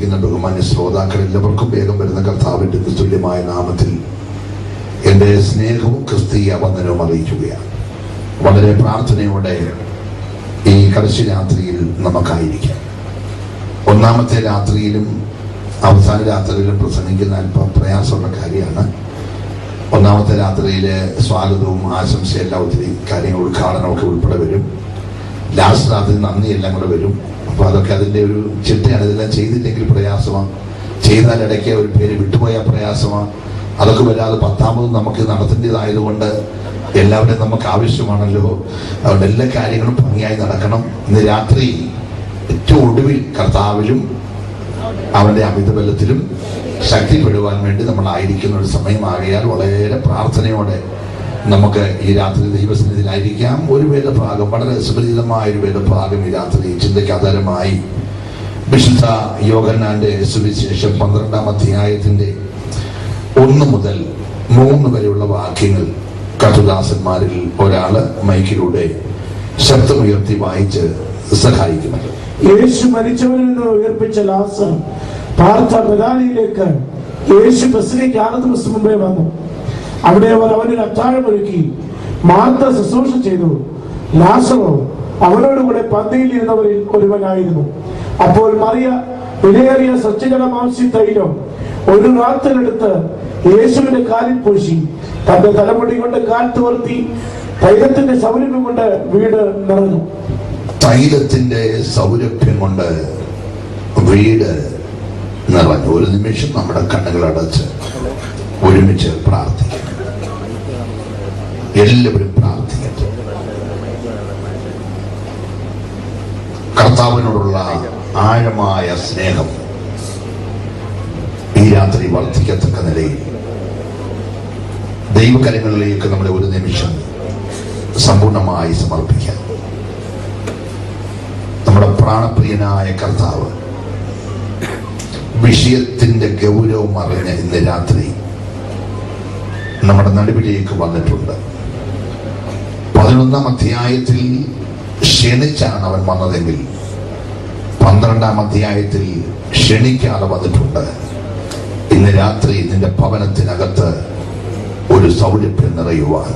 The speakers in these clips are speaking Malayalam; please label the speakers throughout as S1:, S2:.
S1: ആയിരിക്കുന്ന ബഹുമാന്യ ശ്രോതാക്കൾ എല്ലാവർക്കും വേഗം വരുന്ന കർത്താവിന്റെ തുല്യമായ നാമത്തിൽ എൻ്റെ സ്നേഹവും ക്രിസ്തീയ വന്ദനവും അറിയിക്കുകയാണ്. വളരെ പ്രാർത്ഥനയോടെ ഈ കടശി രാത്രിയിൽ നമുക്കായിരിക്കാം. ഒന്നാമത്തെ രാത്രിയിലും അവസാന രാത്രിയിലും പ്രസംഗിക്കുന്ന അല്പം പ്രയാസമുള്ള കാര്യമാണ്. ഒന്നാമത്തെ രാത്രിയിലെ സ്വാഗതവും ആശംസയെല്ലാം ഒത്തിരി കാര്യങ്ങൾ ഉദ്ഘാടനമൊക്കെ ഉൾപ്പെടെ വരും. ലാസ്റ്റ് രാത്രി നന്ദി എല്ലാം കൂടെ വരും. അപ്പോൾ അതൊക്കെ അതിൻ്റെ ഒരു ചിട്ടയാണ്. ഇതെല്ലാം ചെയ്തില്ലെങ്കിൽ പ്രയാസമാണ്, ചെയ്താൽ ഇടയ്ക്ക് ഒരു പേര് വിട്ടുപോയാൽ പ്രയാസമാണ്. അതൊക്കെ വരാതെ പത്താമത് നമുക്ക് നടത്തേണ്ടതായതുകൊണ്ട് എല്ലാവരുടെയും നമുക്ക് ആവശ്യമാണല്ലോ. അതുകൊണ്ട് എല്ലാ കാര്യങ്ങളും ഭംഗിയായി നടക്കണം. ഇന്ന് രാത്രി ഏറ്റവും ഒടുവിൽ കർത്താവിലും അവന്റെ അമിതബലത്തിലും ശക്തിപ്പെടുവാൻ വേണ്ടി നമ്മളായിരിക്കുന്ന ഒരു സമയമാകിയാൽ വളരെ പ്രാർത്ഥനയോടെ നമുക്ക് ഈ രാത്രി ദൈവസന്നിധിയിലായിരിക്കാം. ഒരു വേദഭാഗം, വളരെ സുപരിചിതമായ ഒരു വേദഭാഗം ഈ രാത്രി ചിന്തയ്ക്കാധാരമായി വിശുദ്ധ യോഹന്നാന്റെ സുവിശേഷം 12-ാം അധ്യായത്തിന്റെ 1 മുതൽ 3 വരെയുള്ള വാക്യങ്ങൾ കർത്തൃദാസന്മാരിൽ ഒരാള് മൈക്കിലൂടെ ശബ്ദമുയർത്തി വായിച്ച് സഹായിക്കുന്നത്.
S2: യേശു മരിച്ചവരിൽ നിന്ന് ഉയർപ്പിച്ച ലാസർ പാർത്ത ബെഥാനിയിലേക്ക് യേശു ബസിലേക്ക് 6 ദിവസം മുമ്പേ വന്നു. അവിടെ അവർ അവനൊരു അത്താഴമൊരുക്കി. മാർത്ത ശുശ്രൂഷ ചെയ്തു. ലാസറോ അവനോടുകൂടെ പന്തിയിൽ ഇരുന്നവരിൽ ഒരുവനായിരുന്നു. അപ്പോൾ മറിയ വിലയേറിയ സജ്ജനമാംസി തൈലം ഒരു റാത്തിലെടുത്ത് യേശുവിന്റെ കാലിൽ പൂശി തന്റെ തലമുടി കൊണ്ട് കാൽ തുവർത്തി തൈലത്തിന്റെ സൗരഭ്യം കൊണ്ട് വീട് നിറഞ്ഞു.
S1: തൈലത്തിന്റെ സൗരഭ്യം കൊണ്ട് വീട് നിറഞ്ഞു. ഒരു നിമിഷം നമ്മുടെ കണ്ണുകൾ അടച്ച് ഒരുമിച്ച് പ്രാർത്ഥിക്കണം. എല്ലാവരും പ്രാർത്ഥിക്കട്ടെ. കർത്താവിനോടുള്ള ആഴമായ സ്നേഹം ഈ രാത്രി വർദ്ധിക്കത്തക്ക നിലയിൽ ദൈവകരങ്ങളിലേക്ക് നമ്മളെ ഒരു നിമിഷം സമ്പൂർണമായി സമർപ്പിക്കാം. നമ്മുടെ പ്രാണപ്രിയനായ കർത്താവ് വിഷയത്തിന്റെ ഗൗരവം അറിഞ്ഞ് ഇന്ന് രാത്രി നമ്മുടെ നടുവിലേക്ക് വന്നിട്ടുണ്ട്. 11-ാം അധ്യായത്തിൽ ക്ഷണിച്ചാണ് അവൻ വന്നതെങ്കിൽ 12-ാം അധ്യായത്തിൽ ക്ഷണിക്കാതെ വന്നിട്ടുണ്ട്. ഇന്ന് രാത്രി നിന്റെ ഭവനത്തിനകത്ത് ഒരു സൗരഭ്യം നിറയുവാൻ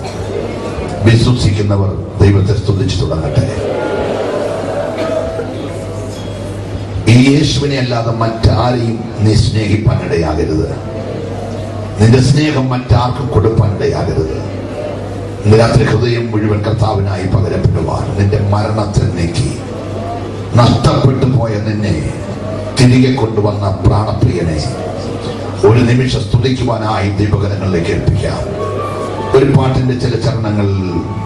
S1: വിശ്വസിക്കുന്നവർ ദൈവത്തെ സ്തുതിച്ചു തുടങ്ങട്ടെ. ഈ യേശുവിനെ അല്ലാതെ മറ്റാരെയും നീ സ്നേഹിപ്പാൻ ഇടയാകരുത്. നിന്റെ സ്നേഹം മറ്റാർക്കും കൊടുപ്പാൻ ഇടയാകരുത്. ഇന്ന് രാത്രി ഹൃദയം മുഴുവൻ കർത്താവിനായി പകരപ്പെടുവാൻ, നിന്റെ മരണത്തിൽ നീക്കി നഷ്ടപ്പെട്ടു പോയ നിന്നെ തിരികെ കൊണ്ടുവന്ന പ്രാണപ്രിയനെ ഒരു നിമിഷം സ്തുതിക്കുവാനായി ദൈവകരങ്ങളിലേക്ക് ഏൽപ്പിക്കാം. ഒരു പാട്ടിന്റെ ചില ചരണങ്ങൾ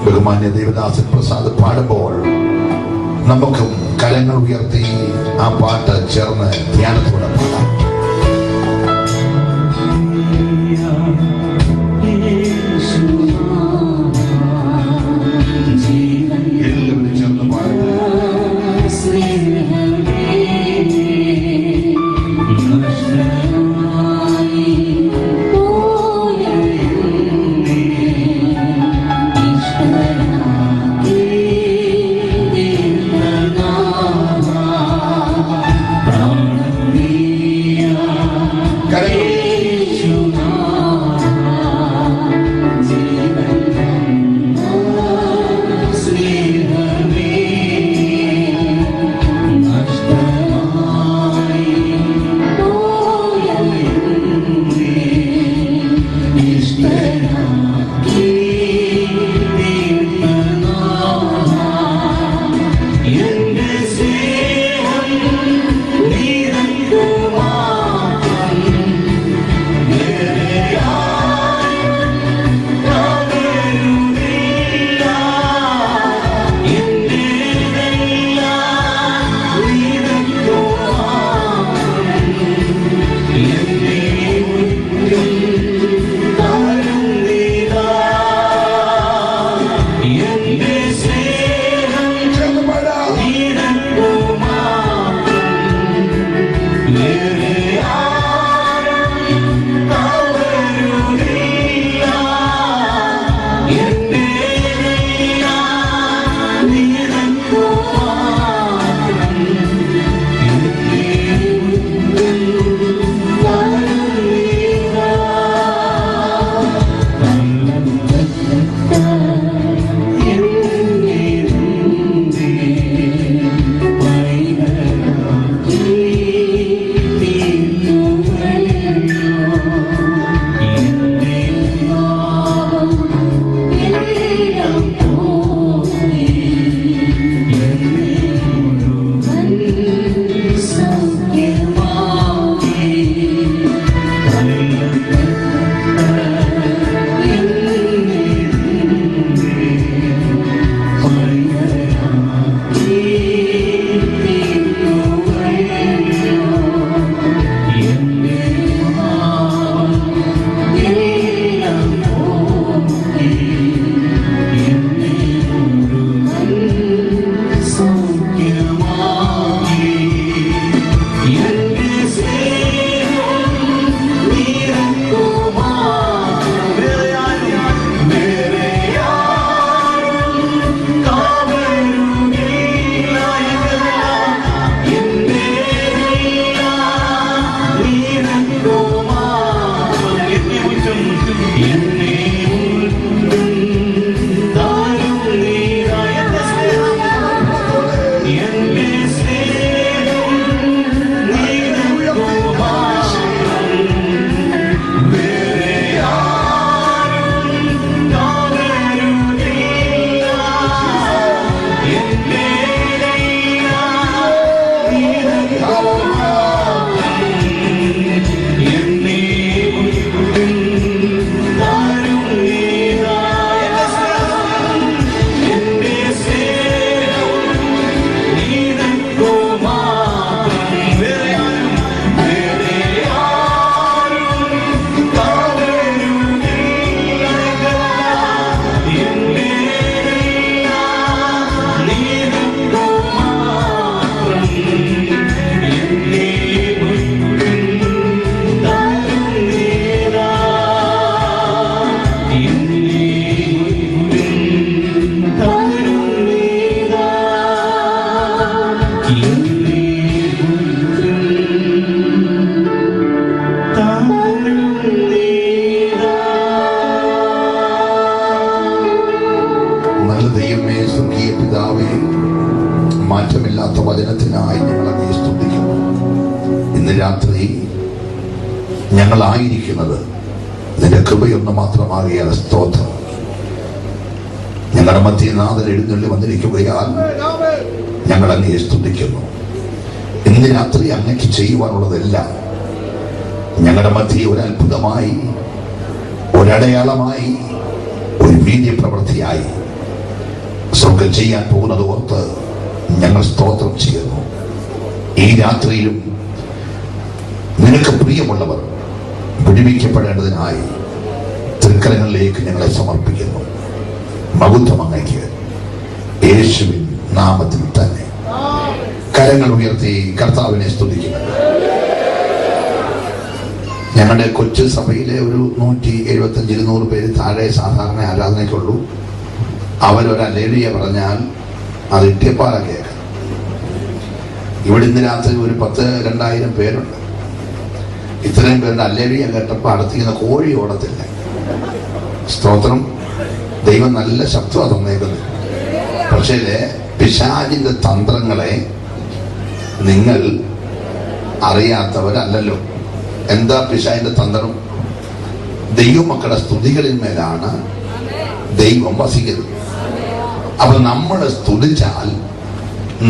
S1: ബഹുമാന്യ ദേവദാസൻ പ്രസാദ് പാടുമ്പോൾ നമുക്കും കരങ്ങൾ ഉയർത്തി ആ പാട്ട് ചേർന്ന് ധ്യാനത്തോടെ പാടാം. രാത്രി ഞങ്ങളായിരിക്കുന്നത് നിന്റെ കൃപയൊന്ന് മാത്രമാകിയ സ്തോത്രം. ഞങ്ങളുടെ മധ്യനാഥൻ എഴുന്നള്ളി വന്നിരിക്കുകയാൽ ഞങ്ങൾ അങ്ങയെ സ്തുതിക്കുന്നു. ഇന്ന് രാത്രി അങ്ങക്ക് ചെയ്യുവാനുള്ളതെല്ലാം ഞങ്ങളുടെ മധ്യ ഒരു അത്ഭുതമായി, ഒരടയാളമായി, ഒരു വീര്യപ്രവൃത്തിയായി സ്വർഗം ചെയ്യാൻ പോകുന്നത് ഓർത്ത് ഞങ്ങൾ സ്തോത്രം ചെയ്യുന്നു. ഈ രാത്രിയിലും നിനക്ക് പ്രിയമുള്ളവർ വിടുവിക്കപ്പെടേണ്ടതിനായി തൃക്കരങ്ങളിലേക്ക് ഞങ്ങളെ സമർപ്പിക്കുന്നു. മഹത്വം അങ്ങയ്ക്ക്, യേശുവിൻ നാമത്തിൽ തന്നെ. കരങ്ങൾ ഉയർത്തി കർത്താവിനെ സ്തുതിക്കുന്നു. ഞങ്ങളുടെ കൊച്ചു സഭയിലെ ഒരു 175-200 പേര് താഴെ സാധാരണ ആരാധനയ്ക്കുള്ളൂ. അവരൊരു ഹല്ലേലൂയ പറഞ്ഞാൽ അത് ഇട്ടിയപ്പാറ കേൾക്കണം. ഇവിടെ ഇന്ന് രാത്രി ഒരു 10,000-2,000 പേരുണ്ട്. ഇത്രയും പേരുടെ ഹല്ലേലൂയ കേട്ടപ്പോൾ അടുത്തിരിക്കുന്ന കോഴി ഓടത്തില്ല. സ്തോത്രം. ദൈവം നല്ല ശബ്ദമാണ് തന്നേക്കുന്നത്. പക്ഷേ പിശാചിന്റെ തന്ത്രങ്ങളെ നിങ്ങൾ അറിയാത്തവരല്ലല്ലോ. എന്താ പിശാചിന്റെ തന്ത്രം? ദൈവമക്കളുടെ സ്തുതികളിൽ മേലാണ് ദൈവം വസിക്കുന്നത്. അപ്പൊ നമ്മൾ സ്തുതിച്ചാൽ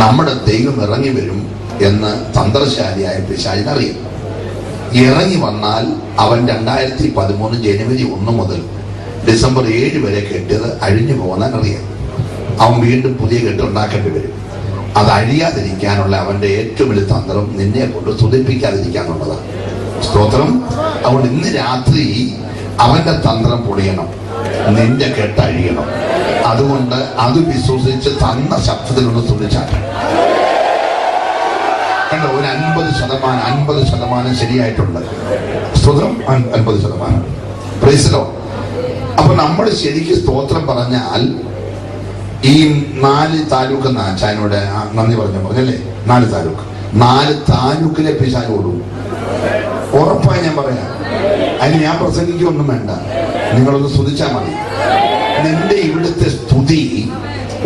S1: നമ്മുടെ ദൈവം ഇറങ്ങി വരും എന്ന് തന്ത്രശാലിയായ പിശാചിനറിയാം. ഇറങ്ങി വന്നാൽ അവൻ 2013 ജനുവരി 1 മുതൽ ഡിസംബർ 7 വരെ കെട്ടിയത് അഴിഞ്ഞു പോകാൻ അറിയാം. അവൻ വീണ്ടും പുതിയ കെട്ടുണ്ടാക്കേണ്ടി വരും. അത് അഴിയാതിരിക്കാനുള്ള അവന്റെ ഏറ്റവും വലിയ തന്ത്രം നിന്നെ കൊണ്ട് സ്തുതിപ്പിക്കാതിരിക്കാന്നുള്ളതാണ്. സ്തോത്രം. അതുകൊണ്ട് ഇന്ന് രാത്രി അവന്റെ തന്ത്രം പൊളിയണം, നിന്റെ കെട്ട് അഴിയണം. അതുകൊണ്ട് അത് വിശ്വസിച്ച് തന്ന ശബ്ദത്തിൽ ഒന്ന് സ്തുതിച്ചാട്ടെ. കണ്ടോ, ഒരു 50% ശരിയായിട്ടുണ്ട്. സ്തോത്രം. 50%. Price the Lord. അപ്പൊ നമ്മൾ ശരിക്കും സ്തോത്രം പറഞ്ഞാൽ ഈ 4 താലൂക്ക് ചായനോട് നന്ദി പറഞ്ഞല്ലേ, 4 താലൂക്ക്, 4 താലൂക്കിലെ പിശാച് ഓടും. ഉറപ്പായി ഞാൻ പറയാം. അതിന് ഞാൻ പ്രസംഗിക്കൊന്നും വേണ്ട, നിങ്ങളൊന്ന് സ്തുതിച്ചാൽ മതി. നിന്റെ ഇവിടുത്തെ സ്തുതി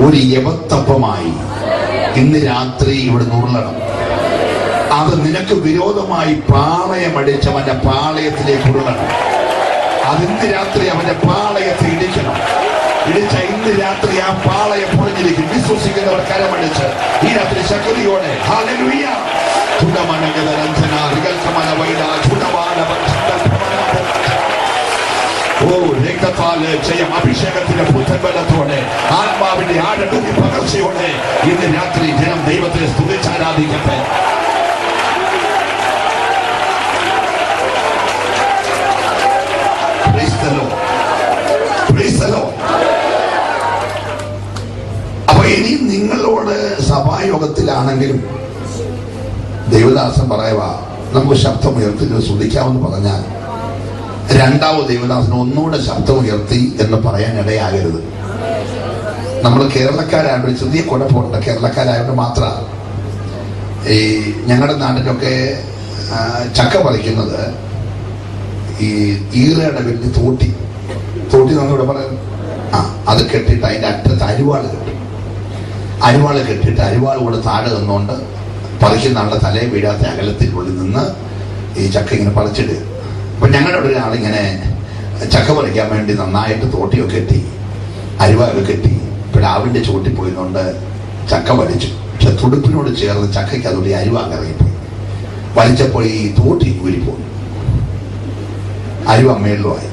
S1: ഒരു യവത്തപ്പമായി ഇന്ന് രാത്രി ഇവിടെ നുള്ളണം. അത് നിനക്ക് വിരോധമായി പാളയമടിച്ചവന്റെ പാളയത്തിലേക്ക് ഉരുളണം. അതിന്ന് രാത്രി അവന്റെ പാളയത്തെ ഇടിക്കണം. ഇടിച്ച ഇന്ന് രാത്രി ആ പാളയം പൊളിഞ്ഞിരിക്കും. വിശ്വസിക്കുന്നവർ കരമടിച്ച് ഈ രാത്രി ശക്തിയോടെ ഹല്ലേലൂയ. രക്തത്താല് ജയം, അഭിഷേകത്തിന്റെ പുത്തൻബലത്തോടെ, ആത്മാവിന്റെ ആഴത്തിന്റെ പകർച്ചയോടെ ഇന്ന് രാത്രി ജനം ദൈവത്തെ സ്തുതിച്ചാരാധിക്കട്ടെ. അപ്പൊ ഇനി നിങ്ങളോട് സഭായോഗത്തിലാണെങ്കിലും ദൈവദാസൻ പറയുക നമുക്ക് ശബ്ദമുയർത്തി സ്തുതിക്കാമെന്ന് പറഞ്ഞാൽ രണ്ടാമത് ദൈവദാസന് ഒന്നുകൂടെ ശബ്ദമുയർത്തി എന്ന് പറയാൻ ഇടയാകരുത്. നമ്മൾ കേരളക്കാരായോണ്ട് ചെറിയ കുഴപ്പമുണ്ട്. കേരളക്കാരായോണ്ട് മാത്രമാണ് ഈ ഞങ്ങളുടെ നാട്ടിലൊക്കെ ചക്ക പറിക്കുന്നത് ഈ ഈറയുടെ വലിയ തോട്ടി നമ്മളിവിടെ പറയുന്നത്, അത് കെട്ടിയിട്ട് അതിൻ്റെ അറ്റത്ത് അരിവാള് കെട്ടും. അരിവാള് കെട്ടിയിട്ട് അരിവാൾ കൂടെ താഴെ നിന്നുകൊണ്ട് പറിക്കുന്ന ആളുടെ തലയെ വീഴാത്ത അകലത്തിനുള്ളിൽ നിന്ന് ഈ ചക്ക ഇങ്ങനെ പറിച്ചിടുക. അപ്പൊ ഞങ്ങളുടെ ഒരാളിങ്ങനെ ചക്ക പറിക്കാൻ വേണ്ടി നന്നായിട്ട് തോട്ടിയൊക്കെ കെട്ടി അരിവാള് കെട്ടി പ്ലാവിന്റെ ചൂട്ടി പോയിക്കൊണ്ട് ചക്ക വലിച്ചു. പക്ഷെ തുടുപ്പിനോട് ചേർന്ന് ചക്കയ്ക്ക് അതുകൊണ്ട് ഈ അരിവാ ഇറങ്ങിപ്പോയി. വലിച്ചപ്പോൾ ഈ തോട്ടി ഊരിപ്പോയി, അരിവ മേളിലുമായി.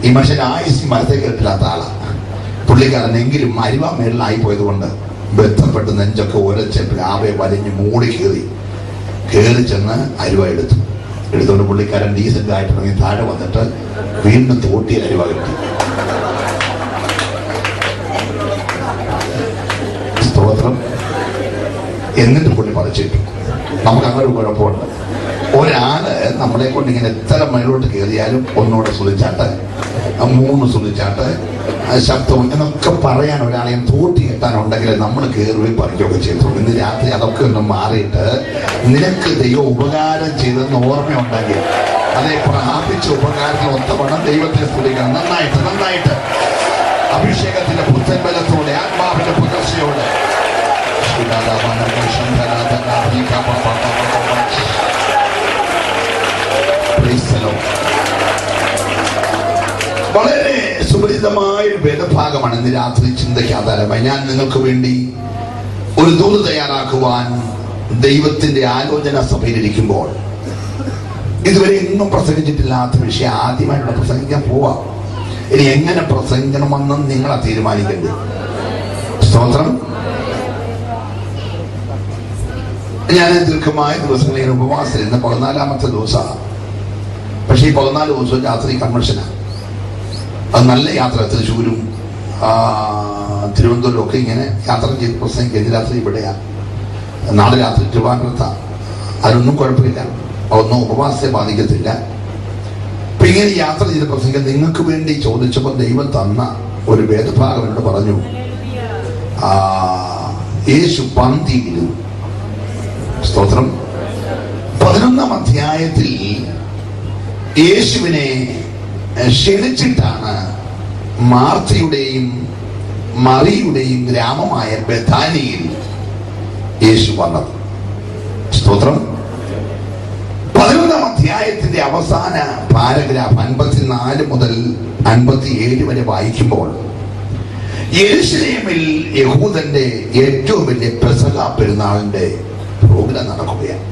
S1: ഈ മനുഷ്യൻ ആയുസ് മരത്തെ കേട്ടില്ലാത്ത ആളാണ് പുള്ളിക്കാരനെങ്കിലും അരിവ മേളിലായി പോയത് കൊണ്ട് ബന്ധപ്പെട്ട് നെഞ്ചൊക്കെ ഒരച്ച് പ്ലാവെ വലിഞ്ഞ് മൂടി കയറി ചെന്ന് അരിവ എടുത്തുകൊണ്ട് പുള്ളിക്കാരൻ ഡീസന്റ് ആയിട്ട് ഇറങ്ങി താഴെ വന്നിട്ട് വീണ്ടും തോട്ടിയിൽ അരിവ കിട്ടി. സ്തോത്രം. എന്നിട്ട് പുള്ളി പറിച്ചിട്ടു. നമുക്ക് അങ്ങനെ ഒരു കുഴപ്പമുണ്ട്. ഒരാള് നമ്മളെ കൊണ്ട് ഇങ്ങനെ എത്ര മേലോട്ട് കയറിയാലും ഒന്നുകൂടെ സ്തുതിച്ചാട്ട്, 3 സ്തുതിച്ചാട്ട്, ശബ്ദവും എന്നൊക്കെ പറയാൻ ഒരാളെയും തോട്ടി കെട്ടാനുണ്ടെങ്കിൽ നമ്മൾ കയറുകയും പറിക്കുകയൊക്കെ ചെയ്തു. ഇന്ന് രാത്രി അതൊക്കെ ഒന്ന് മാറിയിട്ട് നിനക്ക് ദൈവം ഉപകാരം ചെയ്തെന്ന് ഓർമ്മയുണ്ടെങ്കിൽ അതേ പ്രാപിച്ച ഉപകാരങ്ങൾ ഒത്തവണ്ണം ദൈവത്തെ സ്തുതിക്കണം. നന്നായിട്ട് അഭിഷേകത്തിന്റെ പുത്തൻബലത്തോടെ, ആത്മാവിന്റെ പുകർച്ചയോടെ. വളരെ സുപരിചിതമായ ഒരു വേദഭാഗമാണ് ഇന്ന് രാത്രി ചിന്തയ്ക്ക് ആധാരമായി ഞാൻ നിങ്ങൾക്ക് വേണ്ടി ഒരു ദൂത് തയ്യാറാക്കുവാൻ ദൈവത്തിന്റെ ആലോചന സഭയിലിരിക്കുമ്പോൾ ഇതുവരെ എങ്ങും പ്രസംഗിച്ചിട്ടില്ലാത്ത വിഷയം ആദ്യമായിട്ട് പ്രസംഗിക്കാൻ പോവാം. ഇനി എങ്ങനെ പ്രസംഗിക്കണമെന്നും നിങ്ങളെ തീരുമാനിക്കേണ്ടത്. സ്തോത്രം. ഞാൻ ദീർഘമായ ദിവസങ്ങളിൽ ഉപവാസം ഇന്ന് 14ാമത്തെ ദിവസമാണ്. പക്ഷെ ഈ 14 ദിവസവും രാത്രി കൺവെൻഷനാണ്. അത് നല്ല യാത്ര. തൃശ്ശൂരും തിരുവനന്തപുരം ഒക്കെ ഇങ്ങനെ യാത്ര ചെയ്ത് പ്രസംഗിക്കുക. രാത്രി ഇവിടെയാണ്, നാളെ രാത്രി ട്രിവാൻഡ്രത്താണ്. അതിനൊന്നും കുഴപ്പമില്ല, ഒന്നും ഉപവാസത്തെ ബാധിക്കത്തില്ല. അപ്പൊ ഇങ്ങനെ യാത്ര ചെയ്ത് പ്രസംഗിക്കാൻ നിങ്ങൾക്ക് വേണ്ടി ചോദിച്ചപ്പോൾ ദൈവം തന്ന ഒരു വേദഭാഗം എന്നോട് പറഞ്ഞു, യേശു പന്തിയിലും. സ്തോത്രം. 11ാം അധ്യായത്തിൽ യേശുവിനെ ക്ഷണിച്ചിട്ടാണ് മാർത്തയുടെയും മറിയുടെയും ഗ്രാമമായ ബഥാനിയിൽ യേശു വന്നത്. സ്തോത്രം. 11ാം അധ്യായത്തിന്റെ അവസാന പാരഗ്രാഫ് 54 മുതൽ 57 വരെ വായിക്കുമ്പോൾ യെരൂശലേമിൽ യഹൂദന്റെ ഏറ്റവും വലിയ പെസഹ പെരുന്നാളിന്റെ പ്രോഗ്രാം നടക്കുകയാണ്.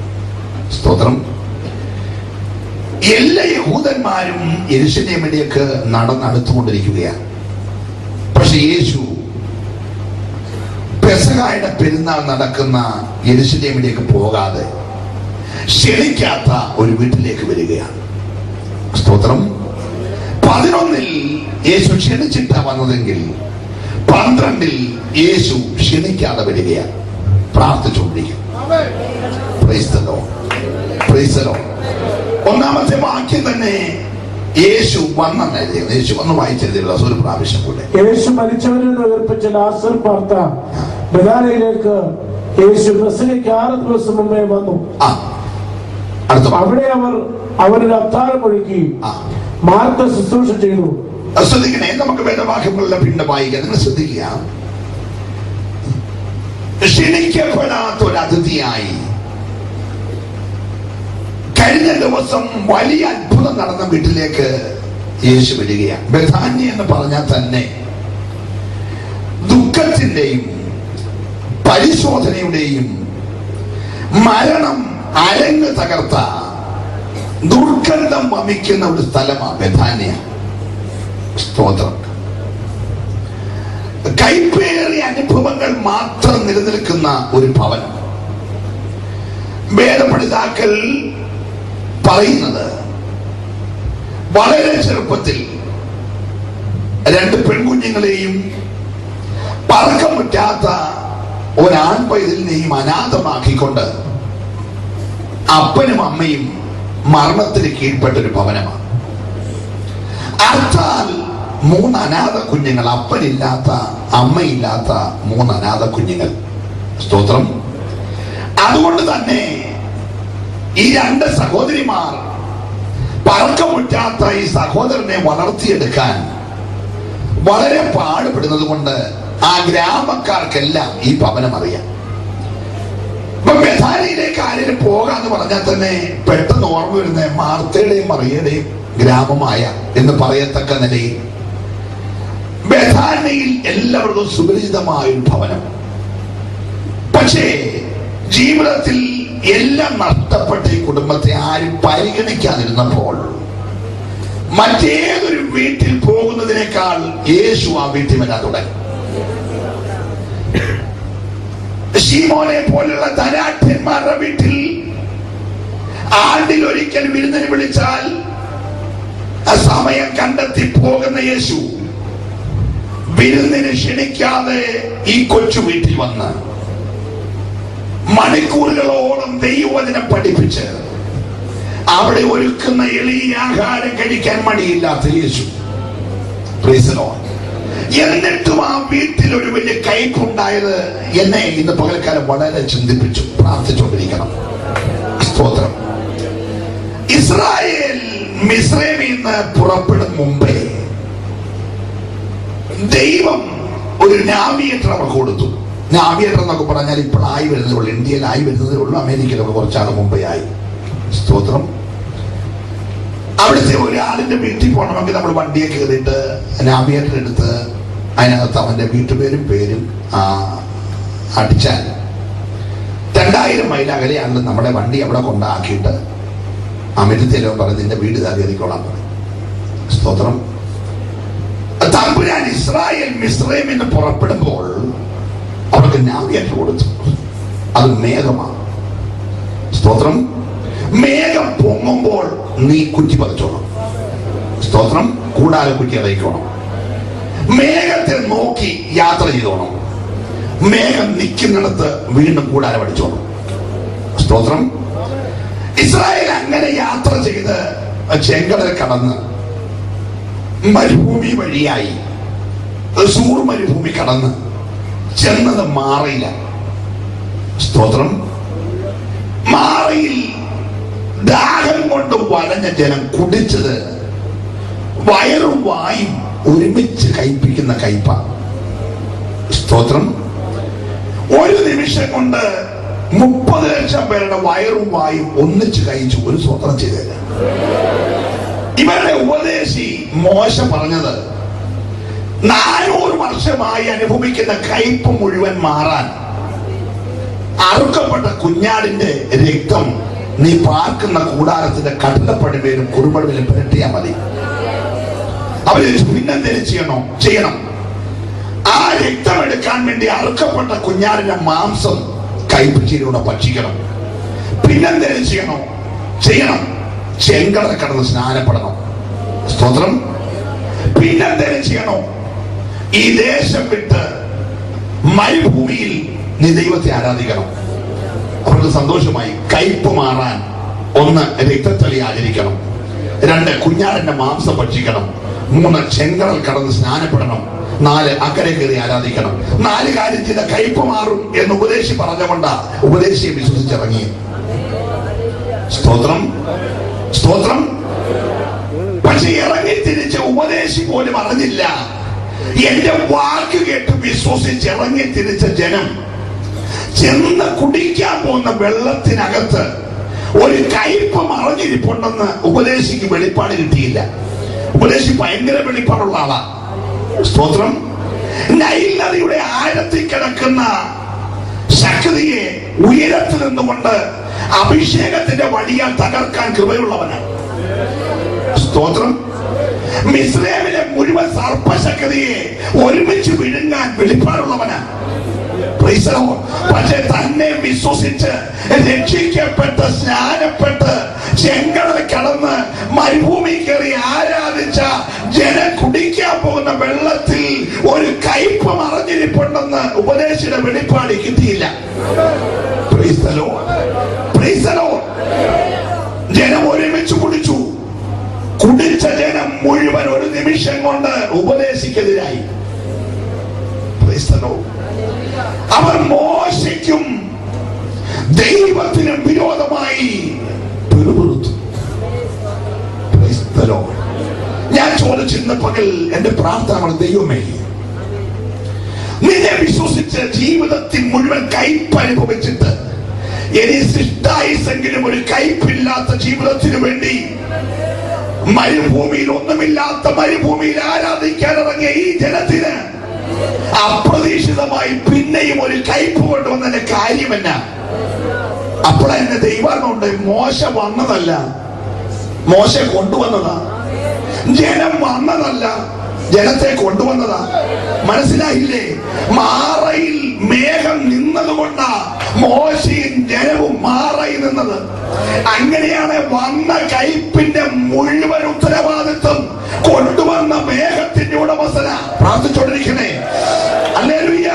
S1: സ്തോത്രം. എല്ലാ യഹൂദന്മാരും യെരൂശലേമിലേക്ക് നടന്നെടുത്തുകൊണ്ടിരിക്കുകയാണ്. പക്ഷെ യേശു പെസഹയുടെ പെരുന്നാൾ നടക്കുന്ന യെരൂശലേമിലേക്ക് പോകാതെ ക്ഷണിക്കാത്ത ഒരു വീട്ടിലേക്ക് വരികയാണ്. സ്തോത്രം. 11-ൽ യേശു ക്ഷണിച്ചിട്ടാ വന്നതെങ്കിൽ 12-ൽ യേശു ക്ഷണിക്കാതെ വരികയാണ്. പ്രാർത്ഥിച്ചുകൊണ്ടിരിക്കും. Praise the lord. Praise the lord. 1-ാമത്തെ വാക്യം തന്നെ യേശു വന്നെഴുതിയത്. യേശു വന്ന് വായിച്ചെഴുതിയുള്ള ഒരു പ്രാവശ്യം കൂടെ.
S2: യേശു മരിച്ചവരിൽ നിന്ന് ഉയർപ്പിച്ച ലാസർ പാർത്ത ബഥാനിയയിലേക്ക് യേശു പെസഹയ്ക്ക് 6 ദിവസം മുമ്പേ വന്നു. അവിടെ അവർ അവനൊരു അത്താഴം ഒരുക്കി മാർത്ത ശുശ്രൂഷ ചെയ്തു.
S1: ശ്രദ്ധിക്കണേ, നമുക്ക് വേദവാക്യങ്ങളുടെ പിന്നെ വായിക്കാൻ നിങ്ങൾ ശ്രദ്ധിക്കുക. ക്ഷണിക്കപ്പെടാത്ത ഒരു അതിഥിയായി കഴിഞ്ഞ ദിവസം വലിയ അത്ഭുതം നടന്ന വീട്ടിലേക്ക് യേശു വരികയാണ്. ബഥാന്യ എന്ന് പറഞ്ഞാൽ തന്നെ ദുഃഖത്തിന്റെയും പരിശോധനയുടെയും മരണം അരങ്ങ് തകർത്ത ദുർഗന്ധം വമിക്കുന്ന ഒരു സ്ഥലമാണ് ബഥാന്യ. സ്തോത്രം. കൈപ്പേറിയ അനുഭവങ്ങൾ മാത്രം നിലനിൽക്കുന്ന ഒരു ഭവനം. വേദപഠിതാക്കൾ പറയുന്നത് വളരെ ചെറുപ്പത്തിൽ 2 പെൺകുഞ്ഞുങ്ങളെയും പറക്കം പറ്റാത്ത ഒരാൺപൈതലിനെയും അനാഥമാക്കിക്കൊണ്ട് അപ്പനും അമ്മയും മരണത്തിന് കീഴ്പ്പെട്ടൊരു ഭവനമാണ്. അർത്ഥാൽ 3 അനാഥ കുഞ്ഞുങ്ങൾ, അപ്പനില്ലാത്ത അമ്മയില്ലാത്ത 3 അനാഥ കുഞ്ഞുങ്ങൾ. സ്തോത്രം. അതുകൊണ്ട് തന്നെ ഈ 2 സഹോദരിമാർ പറക്കമുറ്റാത്ത ഈ സഹോദരനെ വളർത്തിയെടുക്കാൻ വളരെ പാടുപെടുന്നത് കൊണ്ട് ആ ഗ്രാമക്കാർക്കെല്ലാം ഈ ഭവനം അറിയാം. ഇപ്പൊ ബഥാനിയിലേക്ക് ആരെങ്കിലും പോകാന്ന് പറഞ്ഞാൽ തന്നെ പെട്ടെന്ന് ഓർമ്മ വരുന്ന മാർത്തയുടെയും മറിയയുടെയും ഗ്രാമമായ എന്ന് പറയത്തക്ക നിലയിൽ ബഥാനിയിൽ എല്ലാവർക്കും സുപരിചിതമായ ഒരു ഭവനം. പക്ഷേ ജീവിതത്തിൽ എല്ലാം നഷ്ടപ്പെട്ട ഈ കുടുംബത്തെ ആരും പരിഗണിക്കാതിരുന്നപ്പോൾ മറ്റേതൊരു വീട്ടിൽ പോകുന്നതിനേക്കാൾ യേശു ആ വീട്ടിൽ വരാൻ തുടങ്ങി. ശീമോനെ പോലുള്ള ധനാഢ്യന്മാരുടെ വീട്ടിൽ ആണ്ടിൽ ഒരിക്കൽ വിരുന്നിന് വിളിച്ചാൽ സമയം കണ്ടെത്തി പോകുന്ന യേശു വിരുന്നിന് ക്ഷണിക്കാതെ ഈ കൊച്ചു വീട്ടിൽ വന്ന് മണിക്കൂറുകളോളം ദൈവവചനം പഠിപ്പിച്ച് അവിടെ ഒരുക്കുന്ന എളിയ ആഹാരം കഴിക്കാൻ മടിയില്ലാത്ത യേശു. Praise the lord. എന്നിട്ടും ആ വീട്ടിൽ ഒരു വലിയ കയ്പുണ്ടായത് എന്നെ ഇന്ന് പകൽക്കാലം വളരെ ചിന്തിപ്പിച്ചു. പ്രാർത്ഥിച്ചുകൊണ്ടിരിക്കണം. സ്തോത്രം. ഇസ്രായേൽ മിസ്രൈമിൽ നിന്ന് പുറപ്പെടും മുമ്പേ ദൈവം ഒരു നാവിഗേറ്റർ അവർക്ക് കൊടുത്തു. നാവിഗേറ്റർ എന്നൊക്കെ പറഞ്ഞാൽ ഇപ്പോഴായി വരുന്നതേ ഉള്ളൂ. ഇന്ത്യയിലായി വരുന്നതേ ഉള്ളൂ. അമേരിക്കയിലൊക്കെ കുറച്ചാണ് മുമ്പേ ആയി. സ്തോത്രം. അവിടുത്തെ ഒരാളിന്റെ വീട്ടിൽ പോകണമെങ്കിൽ നമ്മൾ വണ്ടിയെ കയറിയിട്ട് നാവിഗേറ്റർ എടുത്ത് അതിനകത്ത് അവന്റെ വീട്ടുപേരും പേരും അടിച്ചാൽ 2000 മൈൽ അകലെയാണെങ്കിലും നമ്മുടെ വണ്ടി അവിടെ കൊണ്ടാക്കിയിട്ട് അമിതത്തിലോ പറഞ്ഞ് നിന്റെ വീട് ഇതാ കയറിക്കോളാൻ പറയും. സ്തോത്രം. തമ്പുരാൻ ഇസ്രായേൽ മിസ്രൈമിൽ നിന്ന് പുറപ്പെടുമ്പോൾ അവർക്ക് നാവിഗേറ്റർ കൊടുത്തു. അത് മേഘമാണ്. സ്തോത്രം. മേഘം പൊങ്ങുമ്പോൾ നീ കുറ്റി പറിച്ചോണം. സ്തോത്രം. കൂടാതെ കുറ്റി ഇറയിക്കോണം. മേഘത്തെ നോക്കി യാത്ര ചെയ്തോണം. മേഘം നിൽക്കുന്നിടത്ത് വീണ്ടും കൂടാരം അടിച്ചോണം. സ്തോത്രം. ഇസ്രായേൽ അങ്ങനെ യാത്ര ചെയ്ത് ചെങ്കടൽ കടന്ന് മരുഭൂമി വഴിയായി സൂർ മരുഭൂമി കടന്ന് ചെന്നത് മാറയില്ല. സ്തോത്രം. മാറയിൽ ദാഹം കൊണ്ട് വലഞ്ഞ ജനം കുടിച്ചത് വയറും വായും ഒരുമിച്ച് കയ്പിക്കുന്ന കയ്പ. സ്തോത്രം. ഒരു നിമിഷം കൊണ്ട് 30 ലക്ഷം പേരുടെ വയറും വായും ഒന്നിച്ച് കഴിച്ചു. ഒരു സ്വത്രം ചെയ്തത്. ഇവരുടെ ഉപദേശി മോശ പറഞ്ഞത് 400 വർഷമായി അനുഭവിക്കുന്ന കയ്പ് മുഴുവൻ മാറാൻ അറുക്കപ്പെട്ട കുഞ്ഞാടിന്റെ രക്തം നീ പാർക്കുന്ന കൂടാരത്തിന്റെ കടലപ്പടിമേലും കുറുപടിമേലും പുരട്ടിയാ മതി. അവര് പിന്നെന്തെങ്കിലും ചെയ്യണം. ആ രക്തം എടുക്കാൻ വേണ്ടി അറുക്കപ്പെട്ട കുഞ്ഞാടിന്റെ മാംസം കൈപ്പിച്ചിലൂടെ ഭക്ഷിക്കണം. പിന്നെന്തെങ്കിലും ചെയ്യണം. ചെങ്കടൽ കടന്ന് സ്നാനപ്പെടണം. സ്തോത്രം. പിന്നെന്തെങ്കിലും ചെയ്യണോ? ഈ ദേശം വിട്ട് മരുഭൂമിയിൽ നീ ദൈവത്തെ ആരാധിക്കണം. അവർക്ക് സന്തോഷമായി. കയ്പ് മാറാൻ 1 രക്തത്തളി ആചരിക്കണം. 2 കുഞ്ഞാടിന്റെ മാംസം ഭക്ഷിക്കണം. 3 ചെങ്കടൽ കടന്ന് സ്നാനപ്പെടണം. 4 അക്കരെ കയറി ആരാധിക്കണം. 4 കാര്യം ചെയ്ത കയ്പ് മാറും എന്ന് ഉപദേശി പറഞ്ഞുകൊണ്ടാ ഉപദേശിയെ വിശ്വസിച്ചിറങ്ങി. സ്തോത്രം. സ്തോത്രം. പക്ഷെ ഇറങ്ങി തിരിച്ച ഉപദേശി പോലും അറിഞ്ഞില്ല. എന്റെ വാക്ക് കേട്ട് വിശ്വസിച്ച് ഇറങ്ങി തിരിച്ച ജനം ചെന്ന് കുടിക്കാൻ പോകുന്ന വെള്ളത്തിനകത്ത് ഒരു കയ്പ് മറഞ്ഞിരിപ്പുണ്ടെന്ന് ഉപദേശിക്ക് വെളിപ്പാട് കിട്ടിയില്ല. ഉപദേശി ഭയങ്കര വെളിപ്പാടുള്ള ആളാ. സ്തോത്രം. നൈൽ നദിയുടെ ആഴത്തിൽ കിടക്കുന്ന ശക്തിയെ ഉയരത്തിൽ നിന്നുകൊണ്ട് അഭിഷേകത്തിന്റെ വഴിയാൽ തകർക്കാൻ കൃപയുള്ളവനാണ്. സ്തോത്രം. മിസ്രൈമിലെ മുഴുവൻ സർപ്പശക്തിയെ ഒരുമിച്ച് വിഴുങ്ങാൻ വെളിപ്പാടുള്ളവനാണ്. പക്ഷെ തന്നെ വിശ്വസിച്ച് രക്ഷിക്കപ്പെട്ട് സ്നാനപ്പെട്ട് ചെങ്കടൽ കടന്ന് മരുഭൂമി കയറി ആരാധിച്ച ജനം കുടിക്കാൻ പോകുന്ന വെള്ളത്തിൽ ഒരു കയ്പ് മറഞ്ഞിരിപ്പുണ്ടെന്ന് ഉപദേശിയുടെ വെളിപ്പാട് കിട്ടിയില്ല. ജനം ഒരുമിച്ച് കുടിച്ചു. കുടിച്ച ജനം മുഴുവൻ ഒരു നിമിഷം കൊണ്ട് ഉപദേശിക്കെതിരായി. അവർ മോശയ്ക്കും ദൈവത്തിനും വിരോധമായി പിറുപിറുത്തു. ഞാൻ ചോദിച്ചിരുന്ന പകൽ എന്റെ പ്രാർത്ഥന, ദൈവമേ, നിന്നെ വിശ്വസിച്ച് ജീവിതത്തിൽ മുഴുവൻ കയ്പ് അനുഭവിച്ചിട്ട് ഇനി സൃഷ്ടായുസെങ്കിലും ഒരു കയ്പില്ലാത്ത ജീവിതത്തിനു വേണ്ടി മരുഭൂമിയിൽ ഒന്നുമില്ലാത്ത മരുഭൂമിയിൽ ആരാധിക്കാൻ ഇറങ്ങിയ ഈ ജനത്തിന് അപ്രതീക്ഷിതമായി പിന്നെയും ഒരു കയ്പ് കൊണ്ടുവന്നതിന്റെ കാര്യമെന്ന. അപ്പോഴെന്നെ ദൈവമുണ്ട്. മോശ വന്നതല്ല, മോശ കൊണ്ടുവന്നതാ. ജനം വന്നതല്ല, ജനത്തെ കൊണ്ടുവന്നതാ. മനസ്സിലായില്ലേ? മാറയിൽ മേഘം നിന്നതുകൊണ്ടാ മോശയും ജനവും മാറയിൽ നിന്നത്. അങ്ങനെയാണ് വന്ന കയ്പിന്റെ മുഴുവൻ ഉത്തരവാദിത്വം കൊണ്ടുവന്ന മേഘത്തിന്റെ ഉടമസ്ഥന. പ്രാർത്ഥിച്ചോണ്ടിരിക്കണേ. ഹല്ലേലൂയ.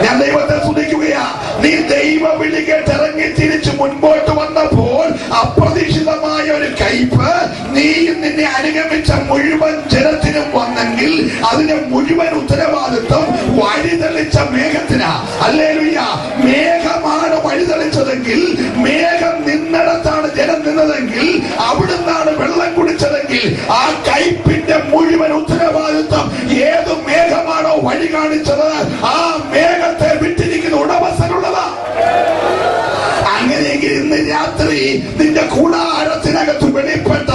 S1: ഞാൻ ദൈവത്തെ സ്തുതിക്കുകയാ. നീ ദൈവ വിളി കേട്ട് ഇറങ്ങി തിരിച്ച് മുൻപോട്ട് വന്നപ്പോൾ അപ്രതീക്ഷിതമായ ഒരു കയ്പ് നീയും നിന്നെ അനുഗമിച്ച മുഴുവൻ ജനത്തിനും വന്നെങ്കിൽ അതിന്റെ മുഴുവൻ ഉത്തരവാദിത്വം വഴിതെളിച്ച മേഘത്തിനാ. ഹല്ലേലൂയ. മേഘമാണ് വഴിതെളിച്ചതെങ്കിൽ, മേഘം നിന്നിടത്താണ് ജനം നിന്നതെങ്കിൽ, അവിടുന്നാണ് വെള്ളം കുടിച്ചതെങ്കിൽ, ആ കയ്പിന്റെ മുഴുവൻ ഉത്തരവാദിത്വം ഏത് മേഘമാണോ വഴി കാണിച്ചത് ആ മേഘത്തെ വിട്ടിരിക്കുന്ന ഉടമസ്ഥനുള്ളതാ. അങ്ങനെയെങ്കിൽ ഇന്ന് രാത്രി നിന്റെ കൂടാരത്തിനകത്ത് വെളിപ്പെട്ട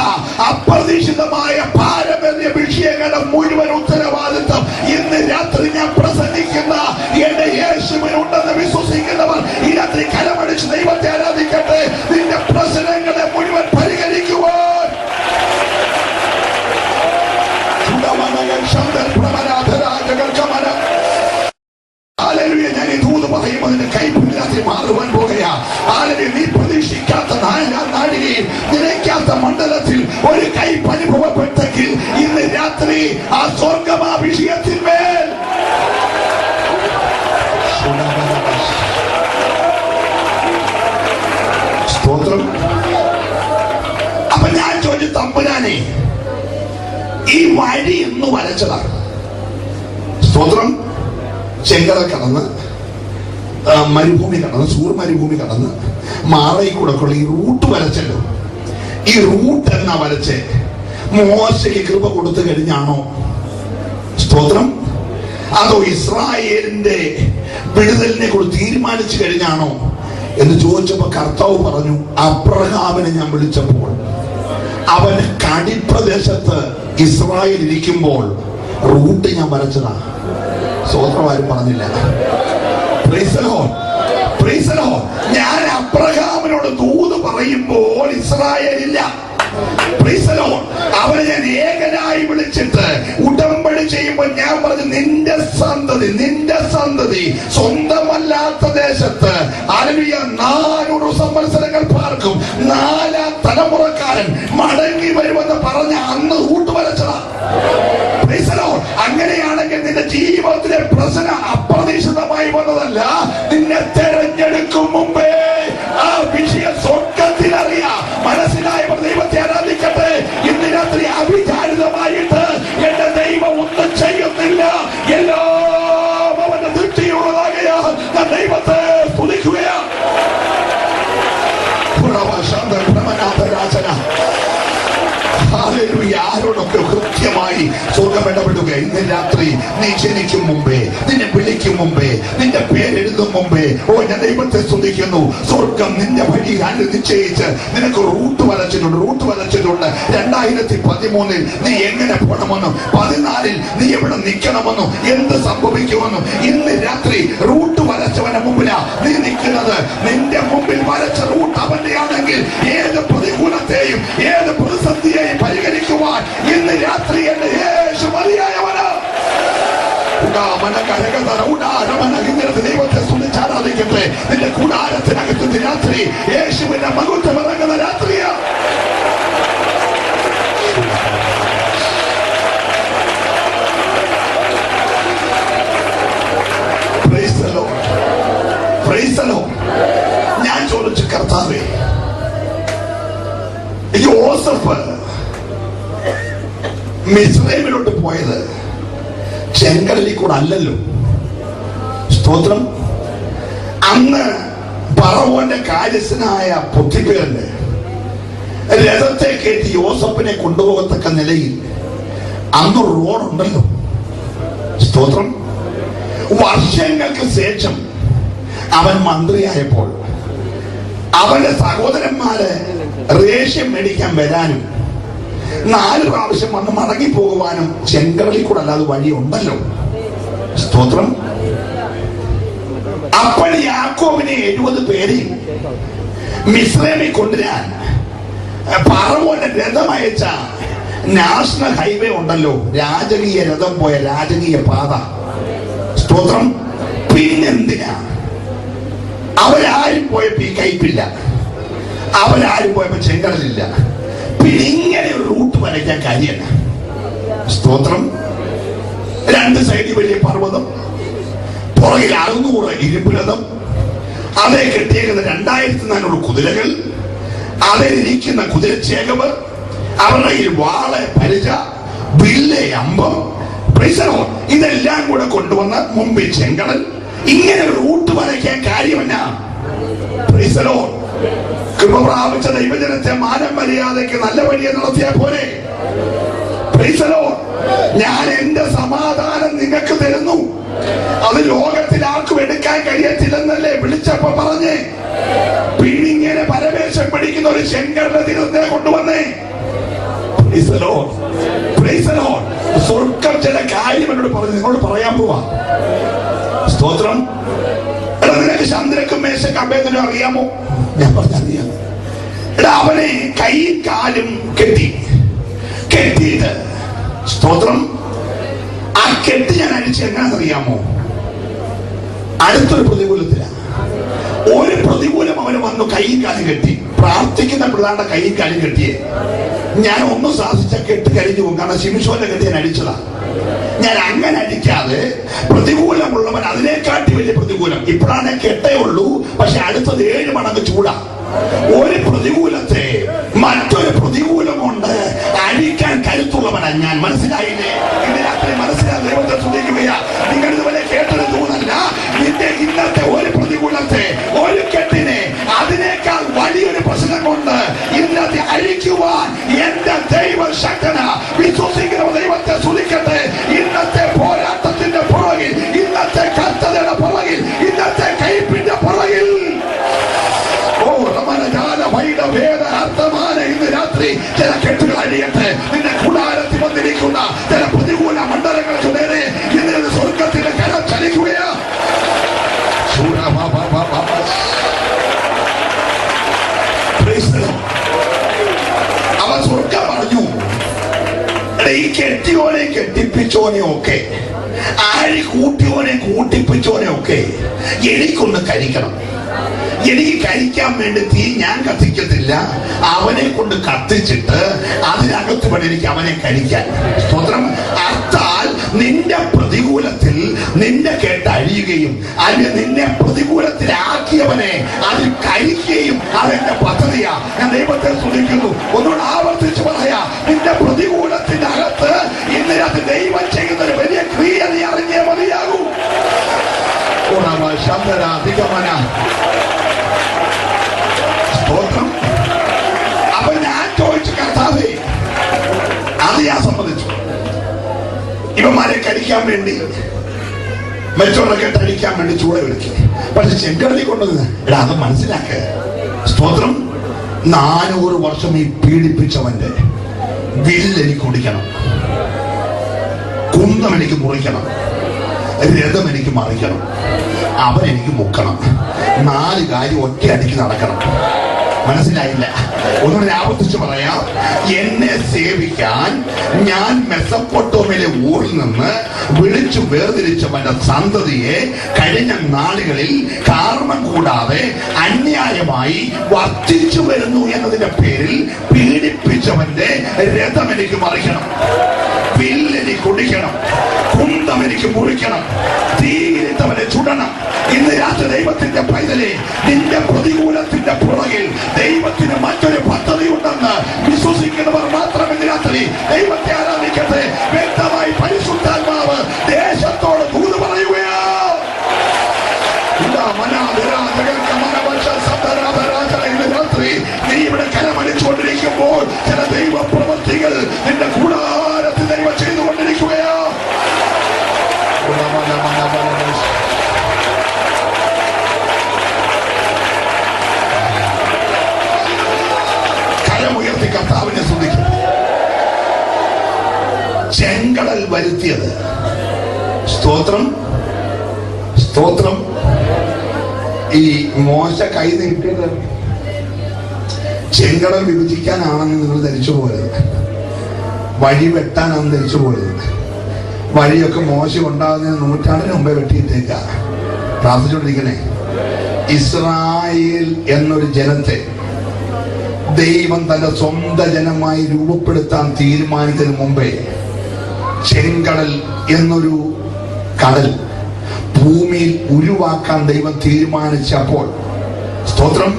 S1: അപ്രതീക്ഷിതമായ പാരമ്പര്യ വിഷയങ്ങളുടെ മുഴുവൻ ഉത്തരവാദിത്വം ഇന്ന് രാത്രി ഞാൻ പ്രസംഗിക്കുന്ന എന്റെ യേശുവിനുണ്ടെന്ന് വിശ്വസിക്കുന്നവർ ഈ രാത്രി കരമടിച്ച് ദൈവത്തെ ആരാധിക്കട്ടെ. നിന്റെ പ്രശ്നങ്ങളെ മുഴുവൻ പരിഹരിക്കുവാൻ ഞാൻ ഈ ദൂത് പറയുമ്പോൾ നിന്റെ കൈപ്പില്ലാതെ മാറുവാൻ പോകുകയാ. നീ പ്രതീക്ഷിക്കാത്ത നാഴികയിൽ നിലയ്ക്കാത്ത മണ്ഡലത്തിൽ ഒരു കൈപ്പ് അനുഭവപ്പെട്ടെങ്കിൽ ഇന്ന് രാത്രി ആ സ്വർഗമാ വിഷയത്തിന്മേൽ സ്തോത്രം. അപ്പൊ ഞാൻ ചോദിച്ചു, തമ്പുരാനെ ഈ വഴി എന്ന് വരച്ചതാണ്. സ്തോത്രം. ചെങ്കടൽ കടന്ന് മരുഭൂമി കടന്ന് സൂർ മരുഭൂമി കടന്ന് മാറയിൽ കൂടെ ഉള്ള ഈ റൂട്ട് വരച്ചല്ലോ. ഈ റൂട്ട് എന്നാ വരച്ചേ? മോശയ്ക്ക് കൃപ കൊടുത്തു കഴിഞ്ഞാണോ? സ്തോത്രം. അതോ ഇസ്രായേലിന്റെ വിടുതലിനെ കുറിച്ച് തീരുമാനിച്ചു കഴിഞ്ഞാണോ എന്ന് ചോദിച്ചപ്പോ കർത്താവ് പറഞ്ഞു, അബ്രഹാമിനെ ഞാൻ വിളിച്ചപ്പോൾ അവന് കടിപ്രദേശത്ത് ഇസ്രായേൽ ഇരിക്കുമ്പോൾ റൂട്ട് ഞാൻ വരച്ചതാ. സ്വതന്ത്രമാരും പറഞ്ഞില്ല. ഞാൻ അബ്രഹാമിനോട് ദൂത് പറയുമ്പോൾ ഇസ്രായേലില്ല. അവനെ ഞാൻ ഏകനായി വിളിച്ചിട്ട് ഉടമ്പടി ചെയ്യുമ്പോൾ ഞാൻ പറഞ്ഞു, നിന്റെ സന്തതി സ്വന്തമല്ലാത്ത ദേശത്ത് 400 സംവത്സരങ്ങൾ പാർക്കും, 4-ാം തലമുറക്കാരൻ മടങ്ങി വരുമെന്ന് പറഞ്ഞ അന്ന് റൂട്ട് വരച്ചതാ. അങ്ങനെയാണെങ്കിൽ നിന്റെ ജീവിതത്തിലെ പ്രശ്നം അപ്രതീക്ഷിതമായി വന്നതല്ല. നിന്നെ തെരഞ്ഞെടുക്കും മുമ്പേ ആ വിഷയം സ്വർഗത്തിലറിയാം. മനസ്സിലായവർ ദൈവത്തെ ആരാധിക്കട്ടെ. ഇന്ന് രാത്രി അവിചാരിതമായിട്ട് എന്റെ ദൈവം ഒന്നും ചെയ്യുന്നില്ല, എല്ലാം അവന്റെ ദൃഷ്ടിയുള്ളതാകയാൽ ഞാൻ ദൈവത്തെ സ്തുതിക്കുകയാണ്. ആരോടൊക്കെ കൃത്യമായി സ്വർഗം ഇടപെടുക. ഇന്ന് രാത്രി നീ ജനിക്കും മുമ്പേ, നിന്നെ വിളിക്കും മുമ്പേ, നിന്റെ പേരെഴുതും മുമ്പേ, ഞാൻ ദൈവത്തെ സ്തുതിക്കുന്നു. സ്വർഗം നിന്റെ വഴി നിശ്ചയിച്ച് നിനക്ക് റൂട്ട് വരച്ചിട്ടുണ്ട്. 2013 നീ എങ്ങനെ പോകണമെന്നും 14 നീ എവിടെ നിൽക്കണമെന്നും എന്ത് സംഭവിക്കുമെന്നും ഇന്ന് രാത്രി റൂട്ട് വരച്ചവന്റെ മുമ്പിലാ നീ നിൽക്കുന്നത്. നിന്റെ മുമ്പിൽ വരച്ച റൂട്ട് അവന്റെ ആണെങ്കിൽ ഏത് പ്രതികൂലത്തെയും ഏത് പ്രതിസന്ധിയെയും പരിഹരിക്കുവാൻ ഇന്ന് രാത്രി എന്റെ യേശു മതിയായവനാ. ദൈവത്തെ സ്തുതിച്ചാരാധിക്കട്ടെ. നിന്റെ കൂടാരത്തിനകത്ത് രാത്രി യേശുവിന്റെ മഹത്വം ഇറങ്ങുന്ന രാത്രിയാ. ഞാൻ ചോദിച്ചു, കർത്താവേ, യോസഫ് മിസ്രൈമിലോട്ട് പോയത് ചെങ്കടലിൽ കൂടെ അല്ലല്ലോ. സ്തോത്രം. അന്ന് ഫറവോന്റെ കാര്യസ്ഥനായ പൊത്തിഫേറിന്റെ രഥത്തെ കയറ്റി യോസഫിനെ കൊണ്ടുപോകത്തക്ക നിലയിൽ അന്ന് റോഡുണ്ടല്ലോ. സ്തോത്രം. വർഷങ്ങൾക്ക് ശേഷം അവൻ മന്ത്രിയായപ്പോൾ അവന്റെ സഹോദരന്മാര് റേഷ്യം മേടിക്കാൻ വരാനും 4 പ്രാവശ്യം വന്ന് മടങ്ങിപ്പോകുവാനും ചെങ്കടലിൽ കൂടെ അല്ലാതെ വഴിയുണ്ടല്ലോ. സ്തോത്രം. അപ്പോൾ യാക്കോബിനെ 70 പേരെയും മിസ്രൈമിൽ കൊണ്ടുവരാൻ ഫറവോന്റെ രഥം അയച്ച നാഷണൽ ഹൈവേ ഉണ്ടല്ലോ, രാജകീയ രഥം പോയ രാജകീയ പാത. സ്തോത്രം. പിന്നെന്തിനാ അവരാരും പോയപ്പോ ഈ കയ്പില്ല, അവരാരും പോയപ്പോ ചെങ്കടലില്ല, പിന്നെ ഇങ്ങനെ ഒരു റൂട്ട് വരയ്ക്കാൻ കാര്യമല്ല. സ്തോത്രം. 2 സൈഡിൽ വലിയ പർവ്വതം, പുറകിൽ 600 ഇരുമ്പ് രഥം, അതേ കെട്ടിയേക്കുന്ന 2400 കുതിരകൾ, അതിലിരിക്കുന്ന കുതിരച്ചേകവർ, അവരുടെ ഈ വാള് പരിച, വില്ല്, അമ്പം, ഇതെല്ലാം കൂടെ കൊണ്ടുവന്ന് മുമ്പിൽ ചെങ്കടൽ. ഇങ്ങനെ റൂട്ട് വരയ്ക്കാൻ കാര്യമല്ല. കൃപ പ്രാപിച്ച ദൈവജനത്തെ മാനം മര്യാദയ്ക്ക് നല്ല വഴിയെ നടത്തിയാൽ പോലെ. ഞാൻ എന്റെ സമാധാനം നിങ്ങൾക്ക് തരുന്നു, അത് ലോകത്തിൽ ആർക്കും എടുക്കാൻ കഴിയത്തില്ലെന്നല്ലേ വിളിച്ചപ്പോ പറഞ്ഞേ. പിന്നിങ്ങനെ പരമേശ്വരൻ പിടിക്കുന്ന ഒരു ശങ്കരന്റെ തിരുത്തെ കൊണ്ടുവന്നേ. Praise the Lord. Praise the Lord. സ്വർഗം ചില കാര്യം എന്നോട് പറഞ്ഞു, നിങ്ങളോട് പറയാൻ പോവാ. സ്തോത്രം. എടാ, നിനക്ക് ചന്ദ്രക്കും മേശക്കും അഭേദനും അറിയാമോ? ഞാൻ പറഞ്ഞറിയാം. എടാ, അവനെ കൈയും കാലും കെട്ടിയിട്ട്, സ്തോത്രം, ആ കെട്ട് ഞാൻ അടിച്ച് എങ്ങനെയാണെന്നറിയാമോ? അടുത്തൊരു പ്രതികൂലത്തിലാണ്. ഒരു പ്രതികൂലം അവന് വന്നു, കൈയും കാലും കെട്ടി. പ്രാർത്ഥിക്കുന്ന പിള്ളേരുടെ കൈയും കാലും കെട്ടിയേ. ഞാൻ ഒന്നും സാധിച്ച കെട്ട് കഴിഞ്ഞു പോകും. കാരണം ശിംശോന്റെ കെട്ടി ഞാൻ അടിച്ചതാ. ഞാൻ അങ്ങനെ അടിക്കാതെ പ്രതികൂലമുള്ളവൻ അതിനെക്കാട്ടി വലിയ പ്രതികൂലം. ഇപ്പോഴാണ് കെട്ടേ ഉള്ളൂ, പക്ഷെ അടുത്തത് 7 മടങ്ങ് ചൂടാ. ഒരു പ്രതികൂലത്തെ മറ്റൊരു പ്രതികൂലം കൊണ്ട് അടിക്കാൻ കരുത്തുള്ളവനാ ഞാൻ. മനസ്സിലായില്ലേ? ഇന്ന് രാത്രി മനസ്സിലായി ദൈവത്തെ സ്തുതിക്കുകയാ. നിങ്ങൾ ഇതുവരെ കേട്ടത് തോന്നല്ല. നിന്റെ ഇന്നത്തെ ഒരു പ്രതികൂലത്തെ, ഒരു കെട്ടിനെ അതിനേക്കാൾ വലിയൊരു പ്രശ്നം കൊണ്ട് ഇന്നത്തെ അഴിക്കുവാൻ എന്റെ ദൈവശക്തന. വിശ്വസിക്കുന്ന ദൈവത്തെ സ്തുതിക്കട്ടെ. ഇന്നത്തെ പോരാട്ടത്തിന്റെ പുറകിൽ, ഇന്നത്തെ കർത്തതയുടെ പുറകിൽ, ഇന്നത്തെ കൈപ്പിന്റെ പുറകിൽ ഇന്ന് രാത്രി ചില കെട്ടുകൾ അഴിയട്ടെ. നിന്റെ കൂടാരത്തിൽ വന്നിരിക്കുന്ന ചില പ്രതികൂല മണ്ഡലങ്ങൾക്ക് നേരെ ഇന്ന് സ്വർഗത്തിന്റെ കരം ചലിക്കുകയാ. അവൻ സ്വർഗം പറഞ്ഞു, ഈ കെട്ടിയോനെ കെട്ടിപ്പിച്ചോനെ ഒക്കെ, ആഴി കൂട്ടിയോനെ കൂട്ടിപ്പിച്ചോനെ ഒക്കെ എനിക്കൊന്ന് കരിക്കണം. എനിക്ക് കഴിക്കാൻ വേണ്ടി തീ ഞാൻ കത്തിക്കത്തില്ല, അവനെ കൊണ്ട് കത്തിച്ചിട്ട് അതിനകത്ത് വേണം എനിക്ക് അവനെ കഴിക്കാൻ. സ്തോത്രം. അർത്താൽ നിന്റെ പ്രതികൂലത്തിൽ നിന്റെ കേട്ട് അഴിയുകയും അല്ലെങ്കിൽ നിന്നെ പ്രതികൂലത്തിലാക്കിയവനെ അതിൽ കഴിക്കുകയും അതെന്റെ പദ്ധതിയാ. ഞാൻ ദൈവത്തെ സ്തുതിക്കുന്നു. ഒന്നുകൂടെ ആവർത്തിച്ച് പറയാ, നിന്റെ പ്രതികൂലത്തിന്റെ അകത്ത് ഇന്നത്തെ ദൈവം ചെയ്യുന്ന ഒരു വലിയ ക്രിയ നീ അറിഞ്ഞേ മതിയാകൂ. അപ്പൊ ഞാൻ ചോദിച്ചു, കർത്താവേ, അത് ഞാൻ സമ്മതിച്ചു. ഇവന്മാരെ കഴിക്കാൻ വേണ്ടി, മെച്ചോറൊക്കെ അടിക്കാൻ വേണ്ടി ചൂട വിളിക്കും. പക്ഷെ ചെങ്കടലിൽ കൊണ്ടുവന്ന് എടാ അത് മനസ്സിലാക്ക. സ്തോത്രം. 400 വർഷം ഈ പീഡിപ്പിച്ചവന്റെ വില്ല് എനിക്ക് കുടിക്കണം, കുന്തം എനിക്ക് മുറിക്കണം, രഥം എനിക്ക് മറിക്കണം, അവൻ എനിക്ക് മുക്കണം. 4 കാര്യം ഒറ്റ അടിക്ക് നടക്കണം. മനസ്സിലായില്ല? ഒന്നുകൂടെ ആവർത്തിച്ച് പറയാം. എന്നെ സേവിക്കാൻ ഞാൻ മെസൊപ്പൊട്ടേമിയയിലെ ഊരിൽ നിന്ന് വിളിച്ചു വേർതിരിച്ചവന്റെ സന്തതിയെ കഴിഞ്ഞ നാളുകളിൽ കാരണം കൂടാതെ അന്യായമായി വർദ്ധിച്ചു വരുന്നു എന്നതിന്റെ പേരിൽ പീഡിപ്പിച്ചവന്റെ രഥം എനിക്ക് മറിക്കണം, വില്ലെനിക്ക് കുടിക്കണം, കുന്തം എനിക്ക് മുറിക്കണം, തീയിലിട്ടവനെ ചുടണം. ഇന്ന് രാത്രി ദൈവത്തിന്റെ പൈതലെ, നിന്റെ പ്രതികൂലത്തിന്റെ പുറകിൽ ദൈവത്തിന് മറ്റൊരു പദ്ധതി ഉണ്ടെന്ന് വിശ്വസിക്കുന്നവർ മാത്രം ഇന്ന് രാത്രി ദൈവത്തെ ആരാധിക്കട്ടെ. വ്യക്തമായി പരിശുദ്ധാത്മാവ് ദേശത്തോട് ദൂത് പറയുകയാ. ഇന്ന് രാത്രി നീ ഇവിടെ കരമടിച്ചുകൊണ്ടിരിക്കുമ്പോൾ ചില ദൈവ പ്രവൃത്തികൾ നിന്റെ കൂടാരത്തിൽ ദൈവം ചെയ്തുകൊണ്ടിരിക്കുകയാ. കരമുയർത്തി കർത്താവിനെ സ്തുതിക്കും. ചെങ്കടൽ വരുത്തിയത്, സ്തോത്രം, സ്തോത്രം. ഈ മോശ കൈ നീട്ടിയത് ചെങ്കടൽ വിഭജിക്കാനാണെന്ന് നിങ്ങൾ ധരിച്ചു പോയത്, വഴി വെട്ടാനാണ് ധരിച്ചു പോയത്. വഴിയൊക്കെ മോശം ഉണ്ടാകുന്നതിന് നൂറ്റാണ്ടിന് മുമ്പേ വെട്ടിയിട്ടേക്ക. പ്രാർത്ഥിച്ചുകൊണ്ടിരിക്കണേ. ഇസ്രായേൽ എന്നൊരു ജനത്തെ ദൈവം തന്റെ സ്വന്തം ജനമായി രൂപപ്പെടുത്താൻ തീരുമാനിച്ചതിന് മുമ്പേ ചെങ്കടൽ എന്നൊരു കടൽ ഭൂമിയിൽ ഉരുവാക്കാൻ ദൈവം തീരുമാനിച്ചപ്പോൾ, സ്തോത്രം,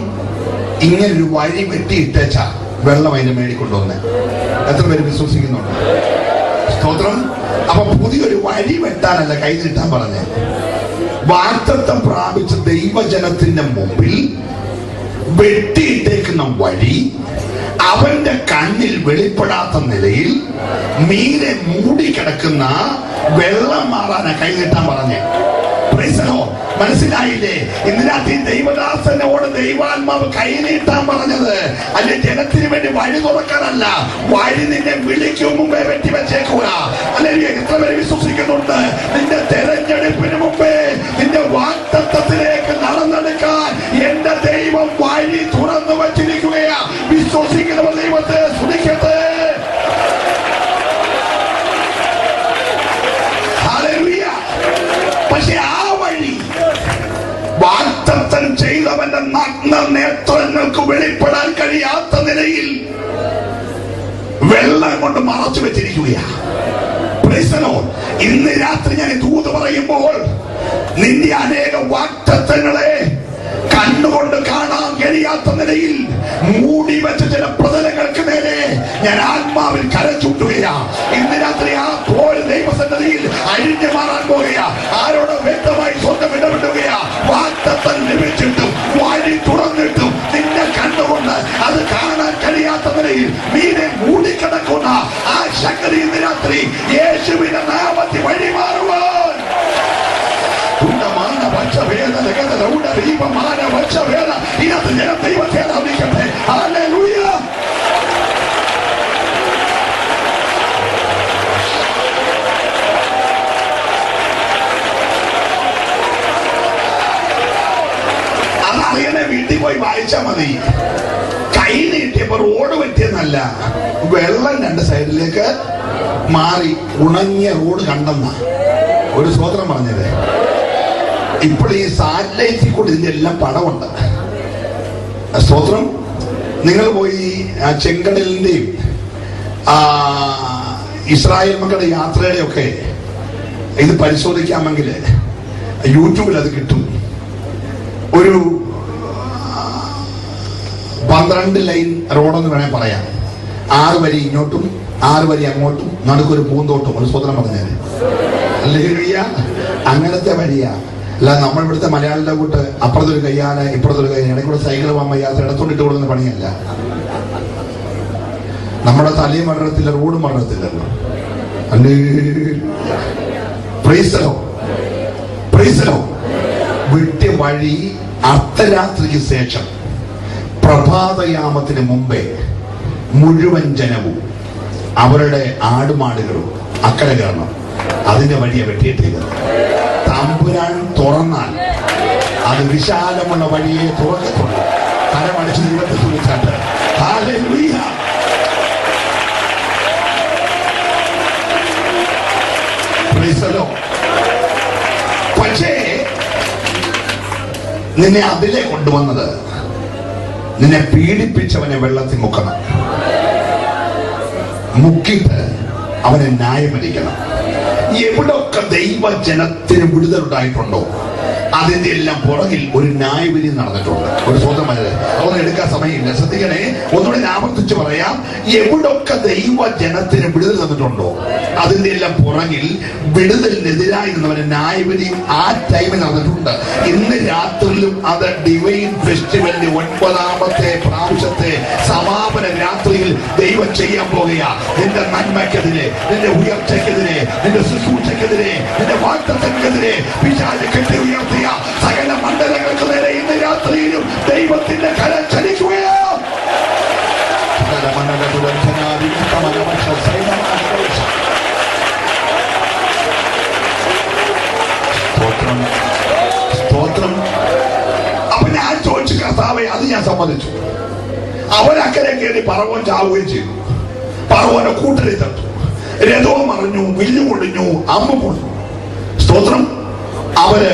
S1: ഇങ്ങനൊരു വഴി വെട്ടിയിട്ടേച്ച വെള്ളം അതിന് മേടിക്കൊണ്ടുവന്ന് എത്ര പേര് വിശ്വസിക്കുന്നുണ്ട്? സ്തോത്രം. അപ്പൊ പുതിയൊരു വഴി വെട്ടാനല്ല കൈ നീട്ടാൻ പറഞ്ഞ്, വാഗ്ദത്തം പ്രാപിച്ച ദൈവജനത്തിന്റെ മുമ്പിൽ വെട്ടിയിട്ടേക്കുന്ന വഴി അവന്റെ കണ്ണിൽ വെളിപ്പെടാത്ത നിലയിൽ മീനെ മൂടിക്കിടക്കുന്ന വെള്ളം മാറാനാ കൈ നീട്ടാൻ പറഞ്ഞേ. മനസ്സിലായില്ലേ? ഇന്ന് രാത്രി ദൈവദാസനോട് ദൈവാത്മാവ് കൈനീട്ടാൻ പറഞ്ഞത് അല്ലെ ജനത്തിന് വേണ്ടി വഴി തുറക്കാനല്ല, വഴി നിന്നെ വിളിക്കും മുമ്പേ വെട്ടി വെച്ചേക്കുക. അല്ലെങ്കിൽ എത്ര പേര് വിശ്വസിക്കുന്നുണ്ട് നിന്റെ തെരഞ്ഞെടുപ്പിന് മുമ്പേ നിന്റെ വാഗ്ദത്തത്തിലേക്ക് നടന്നെടുക്കാൻ എന്റെ ദൈവം വഴി തുറന്നു വച്ചിരിക്കുകയാ. വിശ്വസിക്കുന്നവർ ദൈവത്തെ സ്തുതിക്കട്ടെ. പക്ഷെ ആ വഴി വാഗ്ദത്തം ചെയ്തവന്റെ നഗ്ന നേത്രങ്ങൾക്ക് വെളിപ്പെടാൻ കഴിയാത്ത നിലയിൽ വെള്ളം കൊണ്ട് മറച്ചു വെച്ചിരിക്കുകയാ. ഇന്ന് രാത്രി ഞാൻ ദൂത് പറയുമ്പോൾ നിന്റെ അനേക വാഗ്ദത്തങ്ങളെ കണ്ണുകൊണ്ട് കാണാൻ കഴിയാത്ത നിലയിൽ മൂടി വെച്ച ചില പ്രതലങ്ങൾക്ക് നേരെ ഞാൻ ആത്മാവിൽ കരച്ചൂട്ടുകയാ. ഇന്ന് രാത്രി ആ തോൽ ദൈവസന്നിധിയിൽ അഴിഞ്ഞു മാറാൻ പോകുകയാ. ആരോട് വ്യക്തമായി സ്വന്തം ഇടപെടുകയാ. വാഗ്ദത്തം ലഭിച്ചിട്ടും വഴി തുറന്നിട്ടും നിന്റെ കണ്ണുകൊണ്ട് അത് കാണാൻ കഴിയാത്ത നിലയിൽ നീനെ മൂടിക്കിടക്കുന്ന ആ ശക്തി ഇന്ന് രാത്രി യേശുവിന്റെ നാമത്തിൽ വഴി മാറുവാൻ ദൈവത്തെ അറിയിക്കട്ടെ. ഹല്ലേലൂയ. അതറിയണേ വീട്ടിൽ പോയി വായിച്ചാ മതി. കൈ നീട്ടിയപ്പോ റോഡ് പറ്റിയെന്നല്ല, വെള്ളം രണ്ട് സൈഡിലേക്ക് മാറി ഉണങ്ങിയ റോഡ് കണ്ടെന്ന ഒരു സ്വതന്ത്രം പറഞ്ഞത്. ഇപ്പോൾ ഈ സാറ്റലൈറ്റിൽ കൂടി ഇതിന്റെ എല്ലാം പടമുണ്ട്. സ്തോത്രം. നിങ്ങൾ പോയി ചെങ്കടലിന്റെയും ഇസ്രായേൽ മക്കളുടെ യാത്രയുടെ ഒക്കെ ഇത് പരിശോധിക്കാമെങ്കിൽ യൂട്യൂബിൽ അത് കിട്ടും. ഒരു 12 ലൈൻ റോഡെന്ന് വേണേ പറയാം. 6 വരി ഇങ്ങോട്ടും 6 വരി അങ്ങോട്ടും, നടുക്കൊരു പൂന്തോട്ടും. ഒരു സ്വതന്ത്രം പറഞ്ഞാല് അങ്ങനത്തെ വഴിയാ. അല്ല നമ്മൾ ഇവിടുത്തെ മലയാളിയുടെ കൂട്ട് അപ്പുറത്തൊരു കയ്യാണ് ഇപ്പുറത്തൊരു കയ്യാണ്, ഇടയ്ക്കൂടെ സൈക്കിൾ പോകാൻ വയ്യാത്ത ഇടത്തോണ്ടിട്ട് കൊടുക്കുന്ന പണിയല്ല. നമ്മുടെ തലയും മരണത്തില്ല, റോഡും മരണത്തില്ലല്ലോ. വിട്ട വഴി അർദ്ധരാത്രിക്ക് ശേഷം പ്രഭാതയാമത്തിന് മുമ്പേ മുഴുവൻ ജനവും അവരുടെ ആടുമാടുകളും അക്കരെ കയറണം. അതിന്റെ വഴിയെ വെട്ടിയിട്ടേക്കുന്നത്. തമ്പുരാൻ തുറന്നാൽ അത് വിശാലമുള്ള വഴിയെ തുറക്കത്തുള്ളൂ. കരമടിച്ച് ദൈവത്തെ സ്തുതിച്ചാട്ട്. ഹല്ലേലൂയ. പക്ഷേ നിന്നെ അതിലെ കൊണ്ടുവന്നത് നിന്നെ പീഡിപ്പിച്ചവനെ വെള്ളത്തിൽ മുക്കണം. മുക്കിയിട്ട് അവനെ ന്യായമരിക്കണം. എവിടൊക്കെ ദൈവജനത്തിന് വിടുതലുണ്ടായിട്ടുണ്ടോ അതിന്റെ എല്ലാം പുറകിൽ ഒരു ന്യായവിധി നടന്നിട്ടുണ്ട്. ഒരു സ്വന്തമായത് അവർ എടുക്കാൻ സമയമില്ല. ശ്രദ്ധിക്കണേ, ഒന്നുകൂടെ ആവർത്തിച്ച് പറയാം. എവിടൊക്കെ ദൈവജനത്തിന് വിടുതൽ തന്നിട്ടുണ്ടോ അതിന്റെ എല്ലാം പുറകിൽ വിടുതലിനെതിരായി നിന്നവരെ ന്യായവിധിയും ആ ടൈമിൽ നടന്നിട്ടുണ്ട്. ഇന്ന് രാത്രിയിലും അത് ഡിവൈൻ ഫെസ്റ്റിവലിന്റെ 9ാമത്തെ പ്രാവശ്യത്തെ സമാപന രാത്രിയിൽ ദൈവം ചെയ്യാൻ പോകുകയാ. നിന്റെ നന്മയ്ക്കെതിരെ, നിന്റെ ഉയർച്ചയ്ക്കെതിരെ, നിന്റെ ശുശ്രൂഷയ്ക്കെതിരെ, നിന്റെ വാഗ്ദത്തങ്ങൾക്കെതിരെ പിശാച് കെട്ടി ഉയർത്തിയ സകല മണ്ഡലങ്ങൾക്ക് നേരെ ഇന്ന് രാത്രിയിലും ദൈവത്തിന്റെ കരം ചലിക്കുകയോ. സ്തോത്രം. അപ്പൊ ഞാൻ ചോദിച്ചു, കർത്താവേ, അത് ഞാൻ സമ്മതിച്ചു. അവരക്കരെ കയറി പറവോൻ ചാവുകയും ചെയ്തു. പറവോനെ കൂട്ടരെ തട്ടു, രഥവും മറിഞ്ഞു, വില്ലു പൊളിഞ്ഞു, അമ്മ പൊളിഞ്ഞു. സ്തോത്രം. അവര്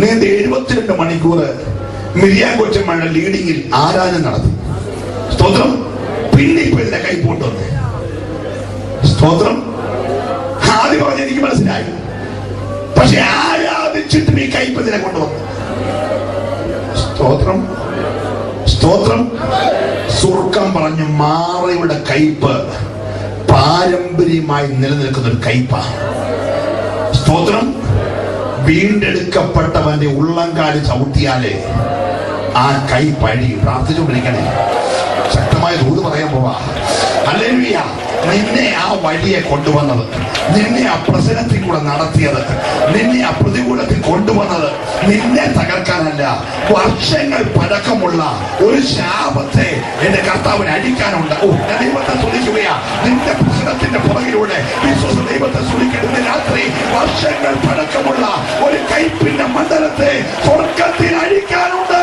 S1: നീണ്ട 72 മണിക്കൂർ മിരിയാൻ കൊച്ചമ്മയുടെ ലീഡിങ്ങിൽ ആരാധന നടത്തി. സ്തോത്രം. പിന്നെ ഇപ്പൊ ഇതിന്റെ കൈപ്പോട്ട് വന്നു. സ്തോത്രം. ആദ്യം പറഞ്ഞ എനിക്ക് മനസ്സിലായി. പക്ഷെ ആരാധിച്ചിട്ടും ഈ കൈപ്പ് ഇതിനെ കൊണ്ടുവന്നു. സ്തോത്രം. സ്തോത്രം. സുർക്കം പറഞ്ഞു മാറയുടെ കൈപ്പ് പാരമ്പര്യമായി നിലനിൽക്കുന്ന ഒരു കൈപ്പാണ്. സ്തോത്രം. വീണ്ടെടുക്കപ്പെട്ടവന്റെ ഉള്ളംകാലി ചവിട്ടിയാലേ ആ കൈ പഴി. പ്രാർത്ഥിച്ചുകൊണ്ടിരിക്കണേ. ശക്തമായ ദൂത് പറയാൻ പോവാ. ഹല്ലേലൂയ. നിന്നെ ആ വഴിയെ കൊണ്ടുവന്നത്, നിന്നെ ആ പ്രശ്നത്തിൽ കൂടെ നടത്തിയത്, നിന്നെ ആ പ്രതികൂലത്തിൽ കൊണ്ടുവന്നത് നിന്നെ തകർക്കാനല്ല, വർഷങ്ങൾ പഴക്കമുള്ള ഒരു ശാപത്തെ എന്റെ കർത്താവിന് അടിക്കാനുണ്ട്. ഞാൻ ദൈവത്തെ സ്തുതിക്കുകയാ. നിന്റെ പ്രശ്നത്തിന്റെ പുറകിലൂടെ വിശ്വാസ ദൈവത്തെ സ്തുതിക്കുന്ന രാത്രി വർഷങ്ങൾ പഴക്കമുള്ള ഒരു കൈപ്പിന്റെ മണ്ഡലത്തെ സ്വർഗത്തിൽ അടിക്കാനുണ്ട്.